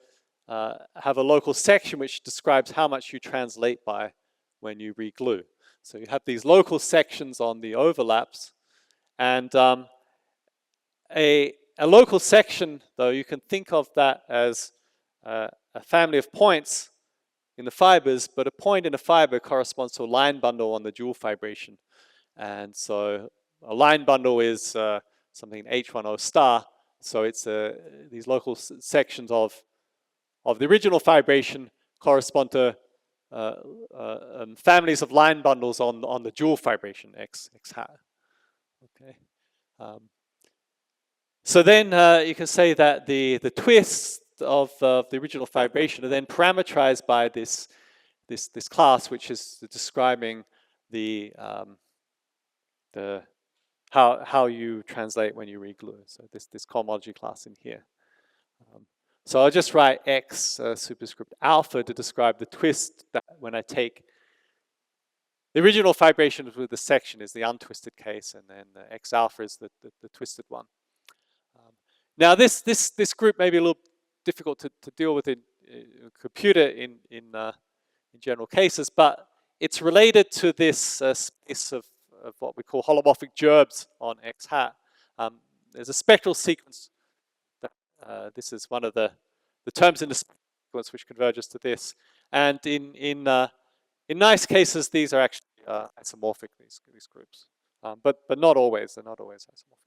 have a local section which describes how much you translate by when you re-glue. So you have these local sections on the overlaps, and a local section, though, you can think of that as a family of points in the fibers, but a point in a fiber corresponds to a line bundle on the dual fibration. And so a line bundle is something H10 star, so it's these local sections of the original fibration correspond to families of line bundles on the dual fibration X hat. Okay. So then you can say that the twists of the original fibration are then parameterized by this class, which is describing how you translate when you re-glue. So this cohomology class in here. So I'll just write X superscript alpha to describe the twist that when I take the original fibration with the section is the untwisted case, and then X alpha is the twisted one. Now this group may be a little difficult to deal with in a computer in general cases, but it's related to this space of what we call holomorphic gerbs on X hat. There's a spectral sequence. This is one of the terms in the sequence which converges to this, and in nice cases these are actually isomorphic, these groups, but not always. They're not always isomorphic.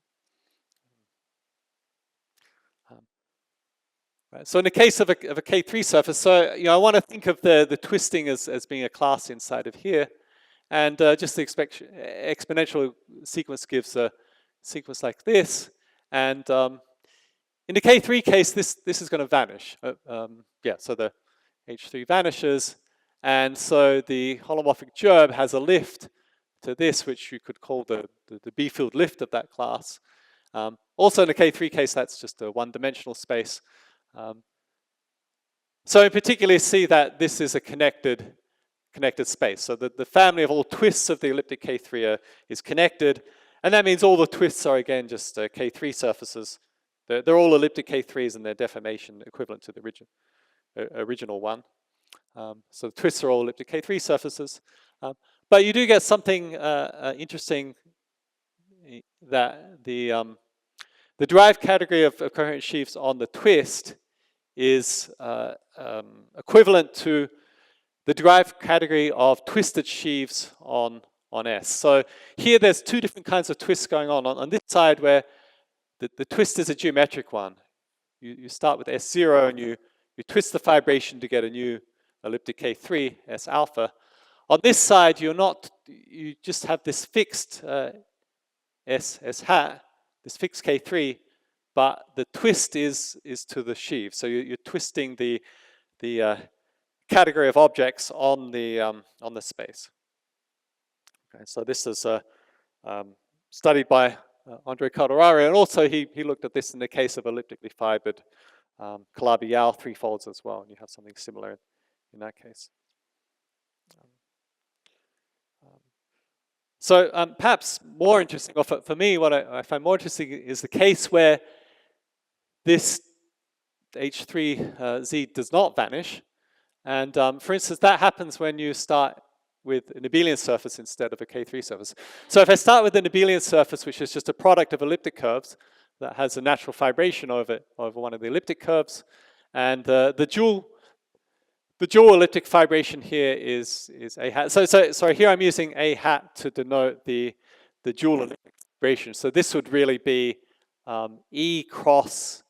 Right. So in the case of a K3 surface, so I want to think of the twisting as being a class inside of here, and just the exponential sequence gives a sequence like this, and in the K3 case, this is going to vanish. So the H3 vanishes, and so the holomorphic gerb has a lift to this, which you could call the the B field lift of that class. Also in the K3 case, that's just a one-dimensional space. So in particular, see that this is a connected space. So the family of all twists of the elliptic K3 is connected, and that means all the twists are again just K3 surfaces. They're all elliptic K3s and their deformation equivalent to the original one. So the twists are all elliptic K3 surfaces. But you do get something interesting, that the derived category of coherent sheaves on the twist is equivalent to the derived category of twisted sheaves on S. So here there's two different kinds of twists going on. On this side where the twist is a geometric one. You start with S0 and you twist the fibration to get a new elliptic K3, S alpha. On this side, you just have this fixed S hat, this fixed K3, but the twist is to the sheave. So you're twisting the category of objects on the space. Okay, so this is studied by Andre Calderari, and also he looked at this in the case of elliptically fibered Calabi-Yau three-folds as well, and you have something similar in that case. So perhaps more interesting, or for me, what I find more interesting is the case where this H3Z does not vanish. And for instance, that happens when you start with an abelian surface instead of a K3 surface. So if I start with an abelian surface, which is just a product of elliptic curves that has a natural fibration over one of the elliptic curves, and the dual elliptic fibration here is A hat. So here I'm using A hat to denote the dual elliptic fibration. So this would really be E cross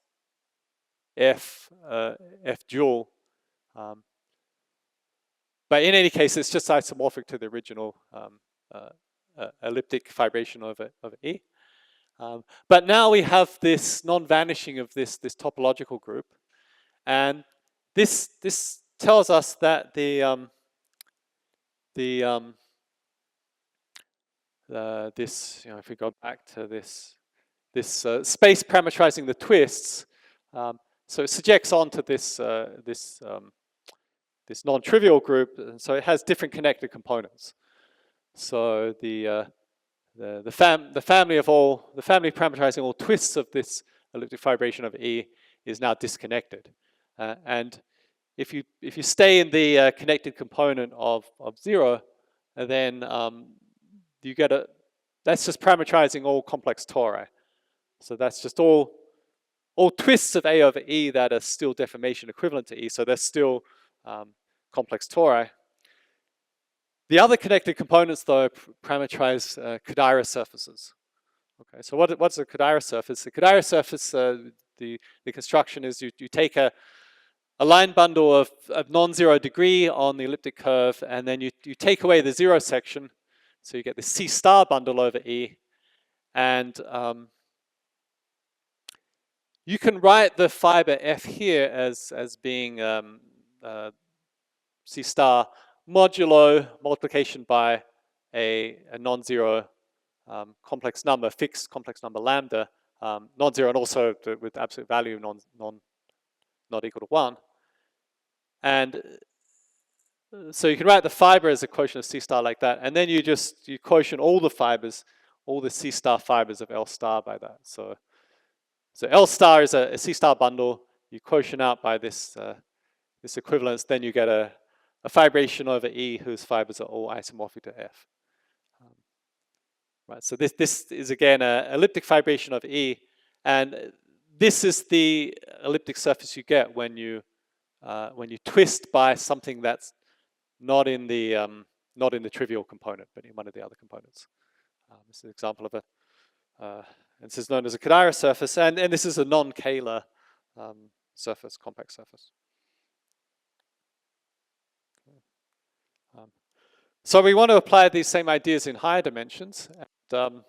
F dual. But in any case, it's just isomorphic to the original elliptic fibration over E. But now we have this non-vanishing of this topological group, and this tells us that this if we go back to this space parametrizing the twists, so it subjects onto this non-trivial group, and so it has different connected components. So the family parameterizing all twists of this elliptic fibration of E is now disconnected, and if you stay in the connected component of 0, then you get that's just parametrizing all complex tori. So that's just all twists of A over E that are still deformation equivalent to E. So they're still complex tori. The other connected components, though, parameterize Kodaira surfaces. Okay, so what's a Kodaira surface? The Kodaira surface, the construction is you take a line bundle of non-zero degree on the elliptic curve, and then you take away the zero section, so you get the C star bundle over E, and you can write the fiber F here as being C star modulo multiplication by a non-zero complex number, fixed complex number lambda, non-zero, and also with absolute value not equal to 1. And so you can write the fiber as a quotient of C star like that, and then you quotient all the fibers, all the C star fibers of L star by that. So L star is a C star bundle. You quotient out by this equivalence, then you get a fibration over E whose fibers are all isomorphic to F. Right. So this is again an elliptic fibration of E, and this is the elliptic surface you get when you twist by something that's not in the trivial component, but in one of the other components. This is an example of this is known as a Kodaira surface, and this is a non-kähler surface, compact surface. So we want to apply these same ideas in higher dimensions. And,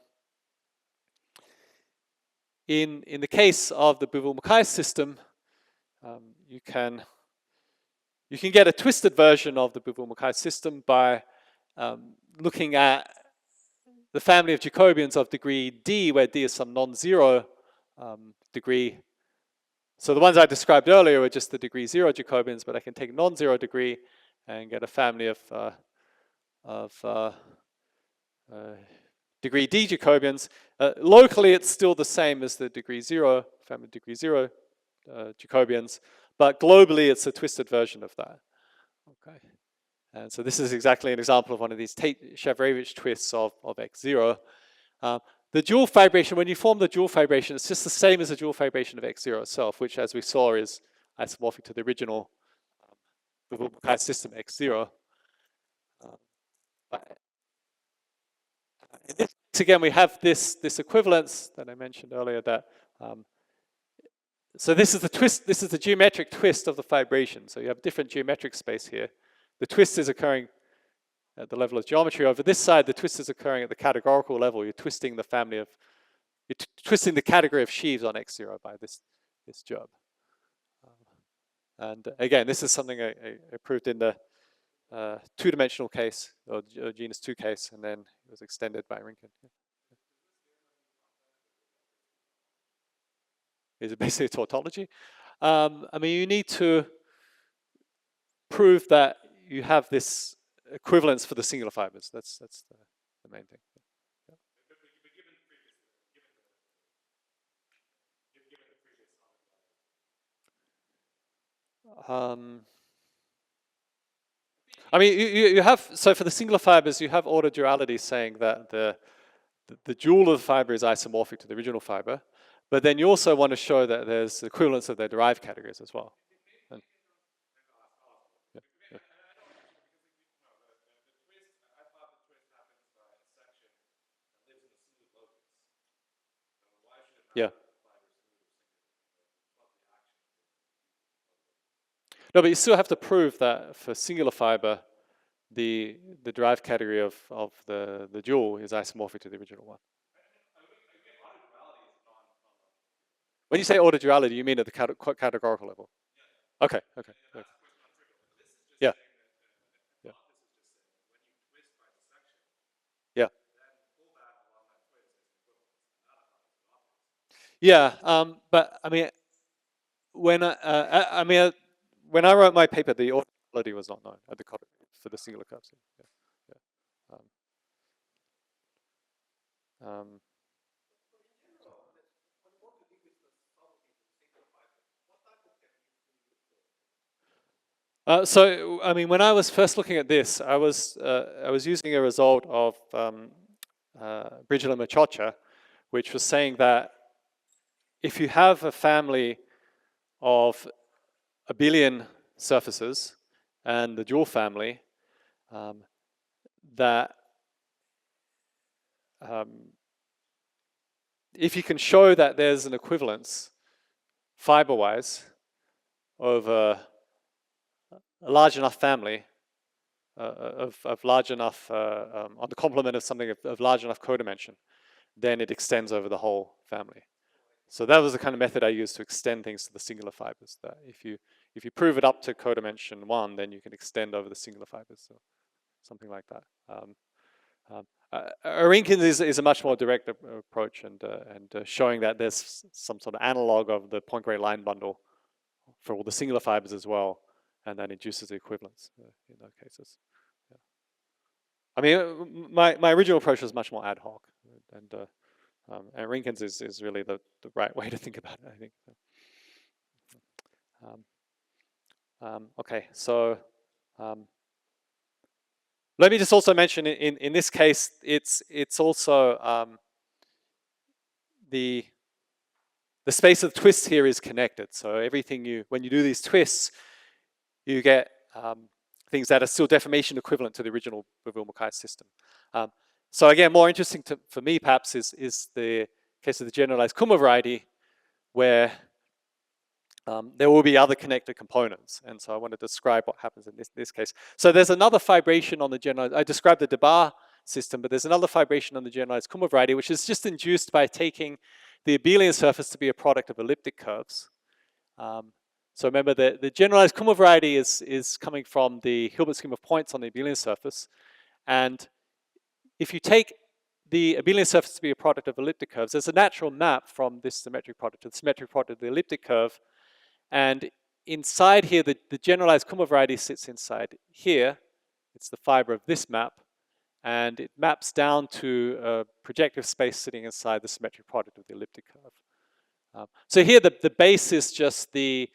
in the case of the Bouvet-Mukai system, you can get a twisted version of the Bouvet-Mukai system by looking at the family of Jacobians of degree D, where D is some non-zero degree. So the ones I described earlier were just the degree 0 Jacobians, but I can take non-zero degree and get a family of degree D Jacobians. Locally, it's still the same as the degree 0, family of degree 0 Jacobians, but globally, it's a twisted version of that. Okay. And so this is exactly an example of one of these Tate-Shavrevich twists of X0. The dual fibration, when you form the dual fibration, it's just the same as the dual fibration of X0 itself, which, as we saw, is isomorphic to the original system X0. In this case, again, we have this equivalence that I mentioned earlier. That so this is the twist. This is the geometric twist of the fibration. So you have different geometric space here. The twist is occurring at the level of geometry. Over this side, the twist is occurring at the categorical level. You're twisting the family of, twisting the category of sheaves on X0 by this job. And again, this is something I proved in the two-dimensional case, or genus 2 case, and then it was extended by Rinken. Is it basically a tautology? I mean, you need to prove that you have this equivalence for the singular fibers. That's the main thing. I mean, you have, so for the singular fibers, you have order duality saying that the dual of the fiber is isomorphic to the original fiber, but then you also want to show that there's equivalence of their derived categories as well. And, yeah. No, but you still have to prove that for singular fiber, the derived category of the dual is isomorphic to the original one. When you say order duality, you mean at the categorical level? Okay, okay. Yeah. Yeah. Yeah. Yeah, but I mean, when when I wrote my paper, the order duality was not known at the for the singular curves. Yeah. Yeah. So, I mean, when I was first looking at this, I was using a result of Bridger and Machocha, which was saying that if you have a family of abelian surfaces and the dual family, that if you can show that there's an equivalence fiber-wise over a large enough family of large enough, on the complement of something of large enough codimension, then it extends over the whole family. So that was the kind of method I used to extend things to the singular fibers. That if you prove it up to codimension 1, then you can extend over the singular fibers. So something like that. Rinken is a much more direct approach, and showing that there's some sort of analog of the Poincare line bundle for all the singular fibers as well, and that induces the equivalence in those cases. Yeah. I mean, my original approach was much more ad hoc, and Rinken's is really the right way to think about it, I think. Okay, so let me just also mention in this case, it's also the space of twists here is connected. So everything when you do these twists, you get things that are still deformation equivalent to the original Bavil-Mackay system. So again, more interesting for me perhaps is the case of the generalized Kummer variety, where there will be other connected components. And so I want to describe what happens in this case. So there's another fibration on the generalized, I described the Debar system, but there's another fibration on the generalized Kummer variety, which is just induced by taking the abelian surface to be a product of elliptic curves. So remember, the generalized Kummer variety is coming from the Hilbert scheme of points on the abelian surface. And if you take the abelian surface to be a product of elliptic curves, there's a natural map from this symmetric product to the symmetric product of the elliptic curve. And inside here, the generalized Kummer variety sits inside here. It's the fiber of this map. And it maps down to a projective space sitting inside the symmetric product of the elliptic curve. So here, the base is just the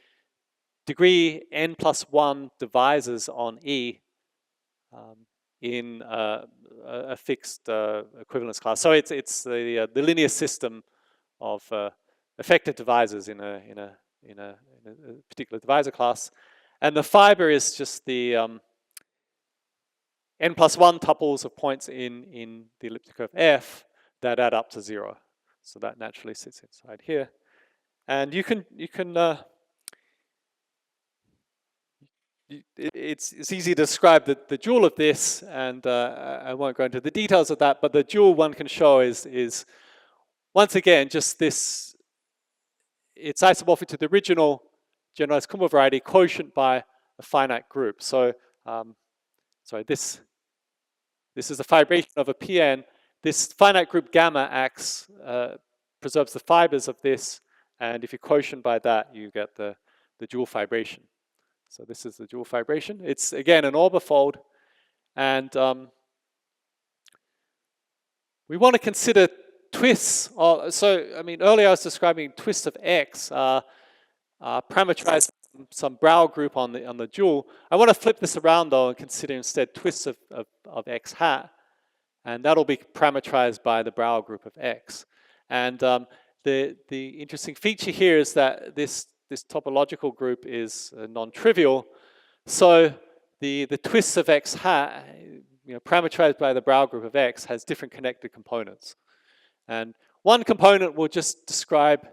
degree n+1 divisors on E in a fixed equivalence class. So it's the linear system of effective divisors in a particular divisor class, and the fiber is just the n+1 tuples of points in the elliptic curve F that add up to 0. So that naturally sits inside here, and it's easy to describe the dual of this, and I won't go into the details of that, but the dual one can show is once again just this, it's isomorphic to the original generalized Kummer variety quotient by a finite group. So, sorry, this is a fibration of a PN. This finite group gamma acts, preserves the fibers of this, and if you quotient by that, you get the dual fibration. So this is the dual fibration. It's, again, an orbifold. And we want to consider twists. So, I mean, earlier I was describing twists of X parameterized some brow group on the dual. I want to flip this around, though, and consider instead twists of X hat. And that'll be parameterized by the brow group of X. And the interesting feature here is that this topological group is non-trivial. So the twists of X hat, parameterized by the brow group of X, has different connected components. And one component will just describe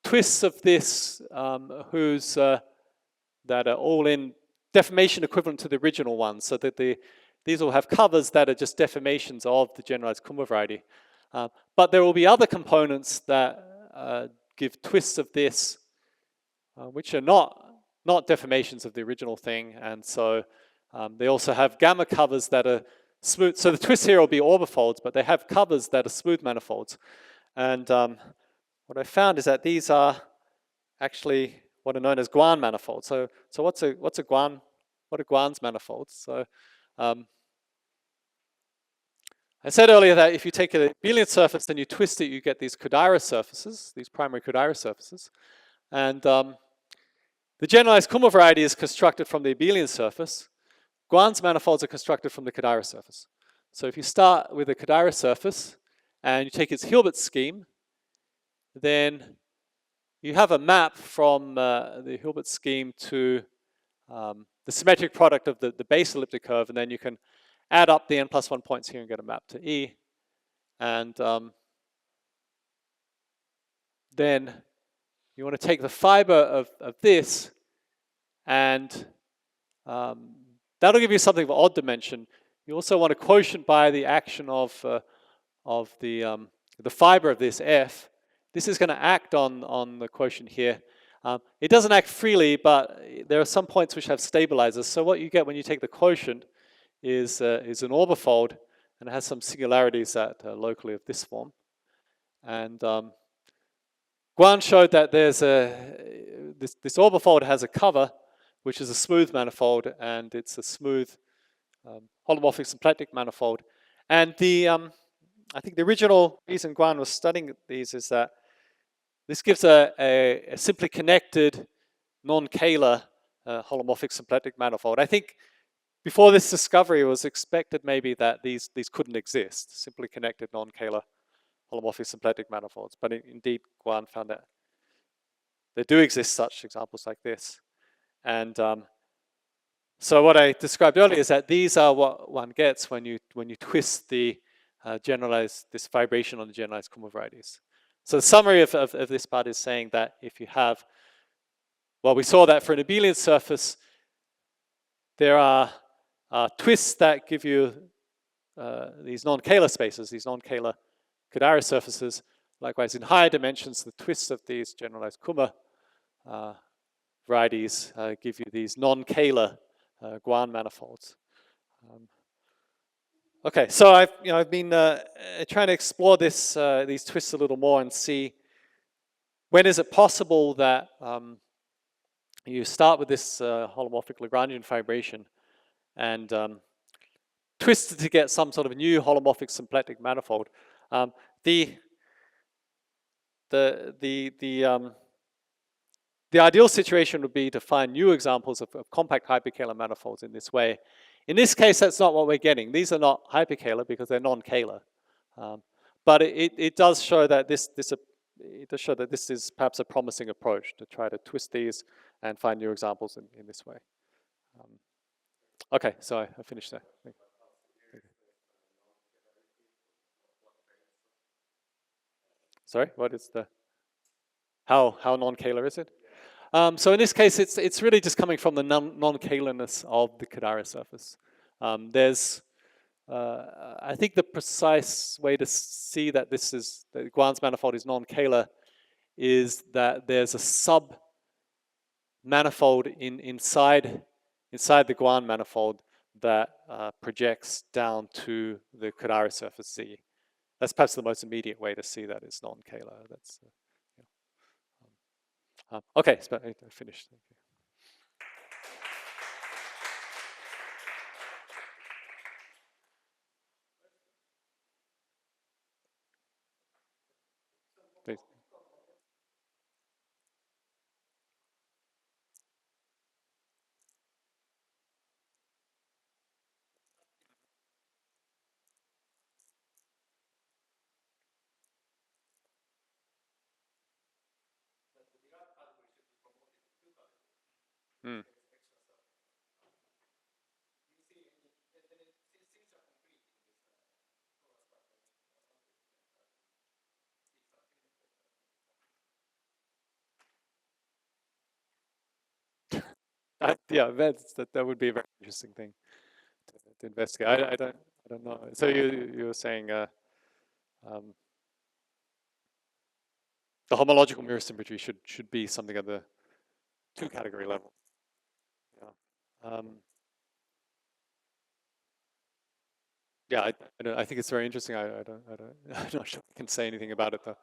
twists of this that are all in deformation equivalent to the original one, so that these will have covers that are just deformations of the generalized Kummer variety. But there will be other components that give twists of this which are not deformations of the original thing, and so they also have gamma covers that are smooth. So the twists here will be orbifolds, but they have covers that are smooth manifolds. And what I found is that these are actually what are known as Guan manifolds. So what's a Guan? What are Guan's manifolds? So I said earlier that if you take an abelian surface and you twist it, you get these Kodaira surfaces, these primary Kodaira surfaces. And the generalized Kummer variety is constructed from the abelian surface. Guan's manifolds are constructed from the Kodaira surface. So if you start with a Kodaira surface and you take its Hilbert scheme, then you have a map from the Hilbert scheme to the symmetric product of the base elliptic curve, and then you can add up the n+1 points here and get a map to E. And then you want to take the fiber of this, and that'll give you something of odd dimension. You also want to quotient by the action of the fiber of this F. This is going to act on the quotient here. It doesn't act freely, but there are some points which have stabilizers. So what you get when you take the quotient is an orbifold, and it has some singularities that are locally of this form. And Guan showed that there's this orbifold has a cover, which is a smooth manifold, and it's a smooth holomorphic symplectic manifold. And I think the original reason Guan was studying these is that this gives a simply connected non-kähler holomorphic symplectic manifold. I think before this discovery, it was expected maybe that these couldn't exist, simply connected non-kähler holomorphic symplectic manifolds. But indeed, Guan found that there do exist such examples like this. And so what I described earlier is that these are what one gets when you twist the this vibration on the generalized Kummer varieties. So the summary of this part is saying that if you have, well, we saw that for an abelian surface, there are twists that give you these non-kähler spaces, these non-kähler Kodaira surfaces. Likewise, in higher dimensions, the twists of these generalized Kummer varieties give you these non-kähler Guan manifolds. Okay, so I've been trying to explore these twists a little more and see when is it possible that you start with this holomorphic Lagrangian fibration and twist it to get some sort of new holomorphic symplectic manifold. The ideal situation would be to find new examples of compact hyperkähler manifolds in this way. In this case, that's not what we're getting. These are not hyperkähler because they're non-kähler. But it does show that this is perhaps a promising approach to try to twist these and find new examples in this way. Okay, so I finished there. Thank you. Sorry, what is the how non-kähler is it? So in this case, it's really just coming from the non-kählerness of the Kadara surface. I think the precise way to see that that Guan's manifold is non-kähler is that there's a sub manifold inside the Guan manifold that projects down to the Kadara surface Z. That's perhaps the most immediate way to see that it's non-kähler. That's okay. So I finished. Thank you. Please. Hmm. Yeah, that would be a very interesting thing to investigate. I don't know. So you were saying um, the homological mirror symmetry should be something at the two category level. Yeah. Yeah, I think it's very interesting. I don't I'm not sure I can say anything about it though.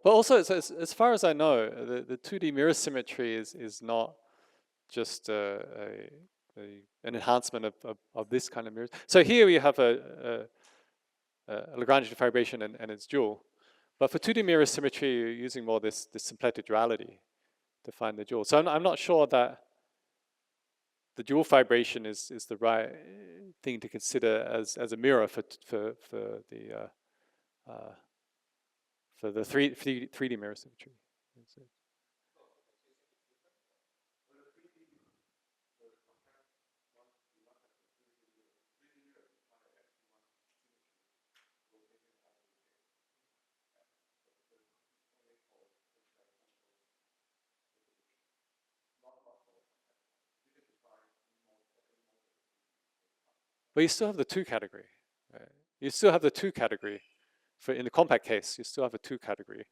But also, as far as I know, the 2D mirror symmetry is not just an enhancement of this kind of mirror. So here we have a Lagrangian fibration and its dual. But for 2D mirror symmetry, you're using more this symplectic duality to find the dual. So I'm not sure that the dual fibration is the right thing to consider as a mirror for the 3D mirror symmetry. But you still have the two category. Right? You still have the two category. For in the compact case, you still have a two category.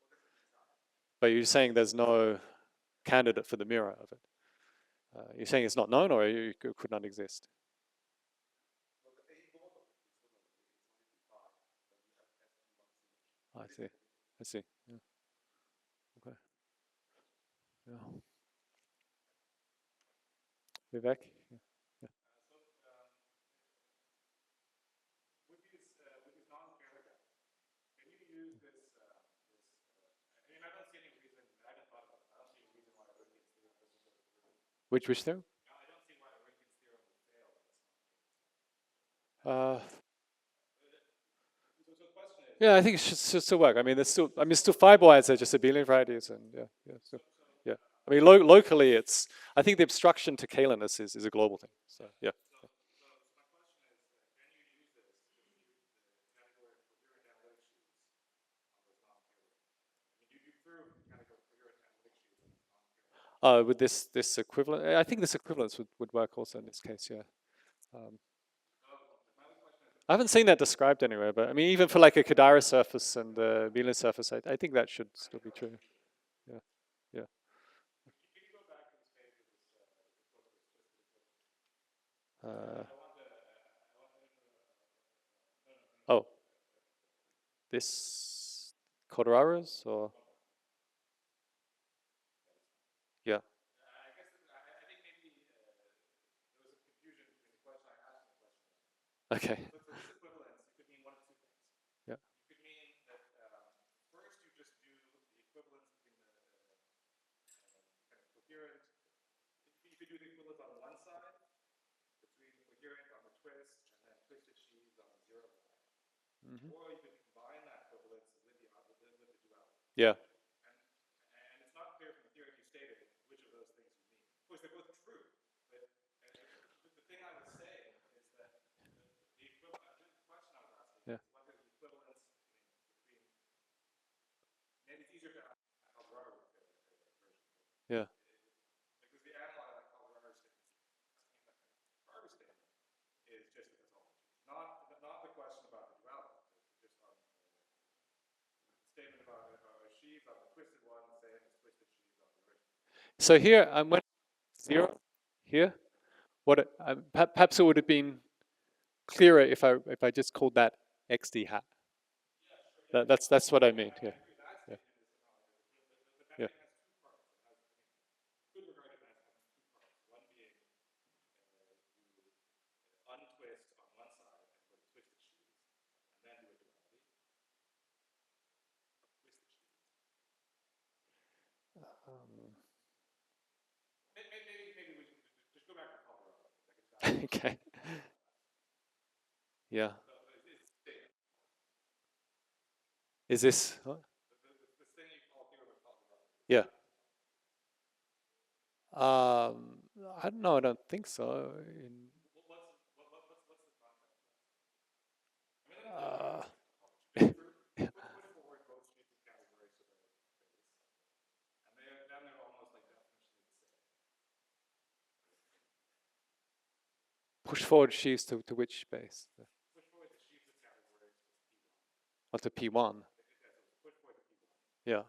But you're saying there's no candidate for the mirror of it. You're saying it's not known, or it could not exist. I see. I see. Yeah. Okay. Yeah. Vivek? Yeah. Yeah. Which theorem? Uh, yeah, I think it should still work. I mean, still fiber-wise, they're just abelian varieties, and yeah. I mean, locally, I think the abstraction to Kahleness is a global thing. So yeah. With this equivalent, I think this equivalence would work also in this case. Yeah. Um, I haven't seen that described anywhere, but I mean, even for like a Kadara surface and the abelian surface, I think that should still be true. Yeah. Yeah. Uh, oh, this Corderaras or yeah. Okay. Yeah. Mhm. Yeah. Yeah. Yeah. So here, when zero here, perhaps it would have been clearer if I just called that XD hat. That's what I mean. Yeah. Yeah. Yeah. Okay. Yeah. Is this? Yeah. I don't know. I don't think so. Uh, push forward sheaves to which space? Oh, to P1. Yeah.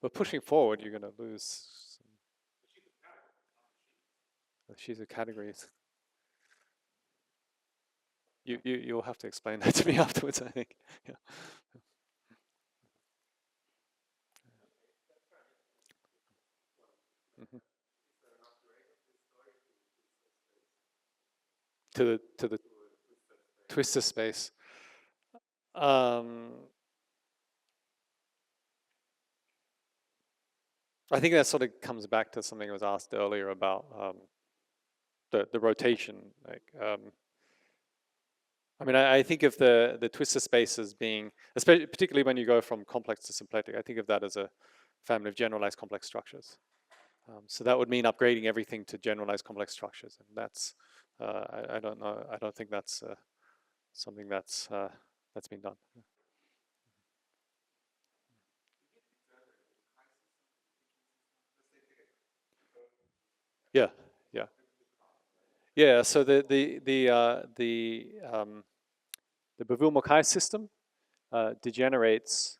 But pushing forward, you're going to lose some sheaves of categories. You'll have to explain that to me afterwards, I think. Yeah. Mhm. To the twistor space. Um, I think that sort of comes back to something I was asked earlier about the rotation. Like, I mean, I think of the twistor space as being, especially particularly when you go from complex to symplectic, I think of that as a family of generalized complex structures. So that would mean upgrading everything to generalized complex structures, and that's I don't know. I don't think that's something that's been done. Yeah, yeah, yeah. So the Bavul-Mackay system degenerates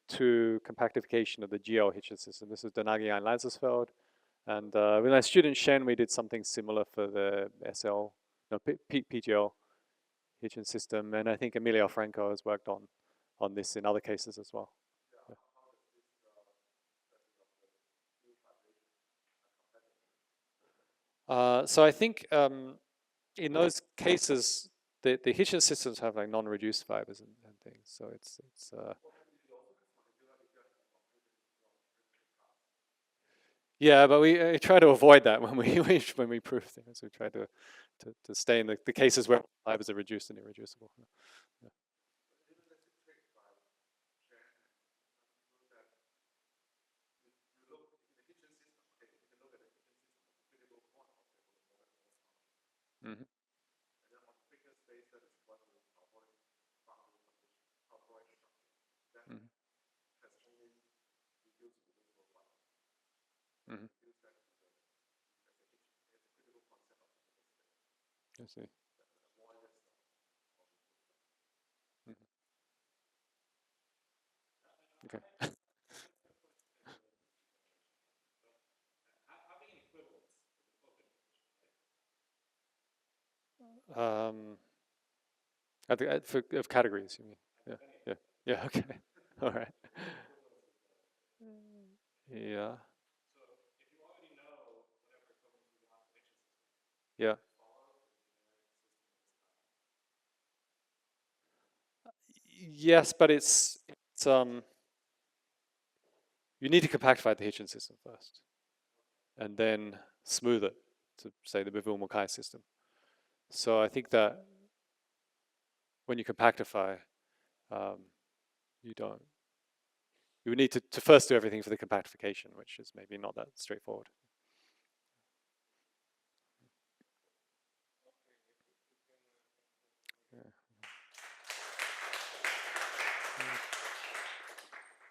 to compactification of the GL-Hitchin system. This is the Nagy-Lazarsfeld. And with my student Shen, we did something similar for the SL, no, PGL Hitchin system. And I think Emilio Franco has worked on this in other cases as well. So I think in those cases, the Hitchin systems have like non-reduced fibers, and things. So it's yeah, but we try to avoid that when when we prove things. We try to stay in the cases where fibers are reduced and irreducible. Yeah. Mm-hmm. Mm-hmm. Mm-hmm. I see. Mhm. Okay. Um, of categories, you mean? Yeah, yeah, yeah. Okay, all right. Yeah, yeah. Yes, but it's you need to compactify the Hitchin system first, and then smooth it to say the Biville-Mukai system. So I think that when you compactify, um, you don't. You would need to first do everything for the compactification, which is maybe not that straightforward.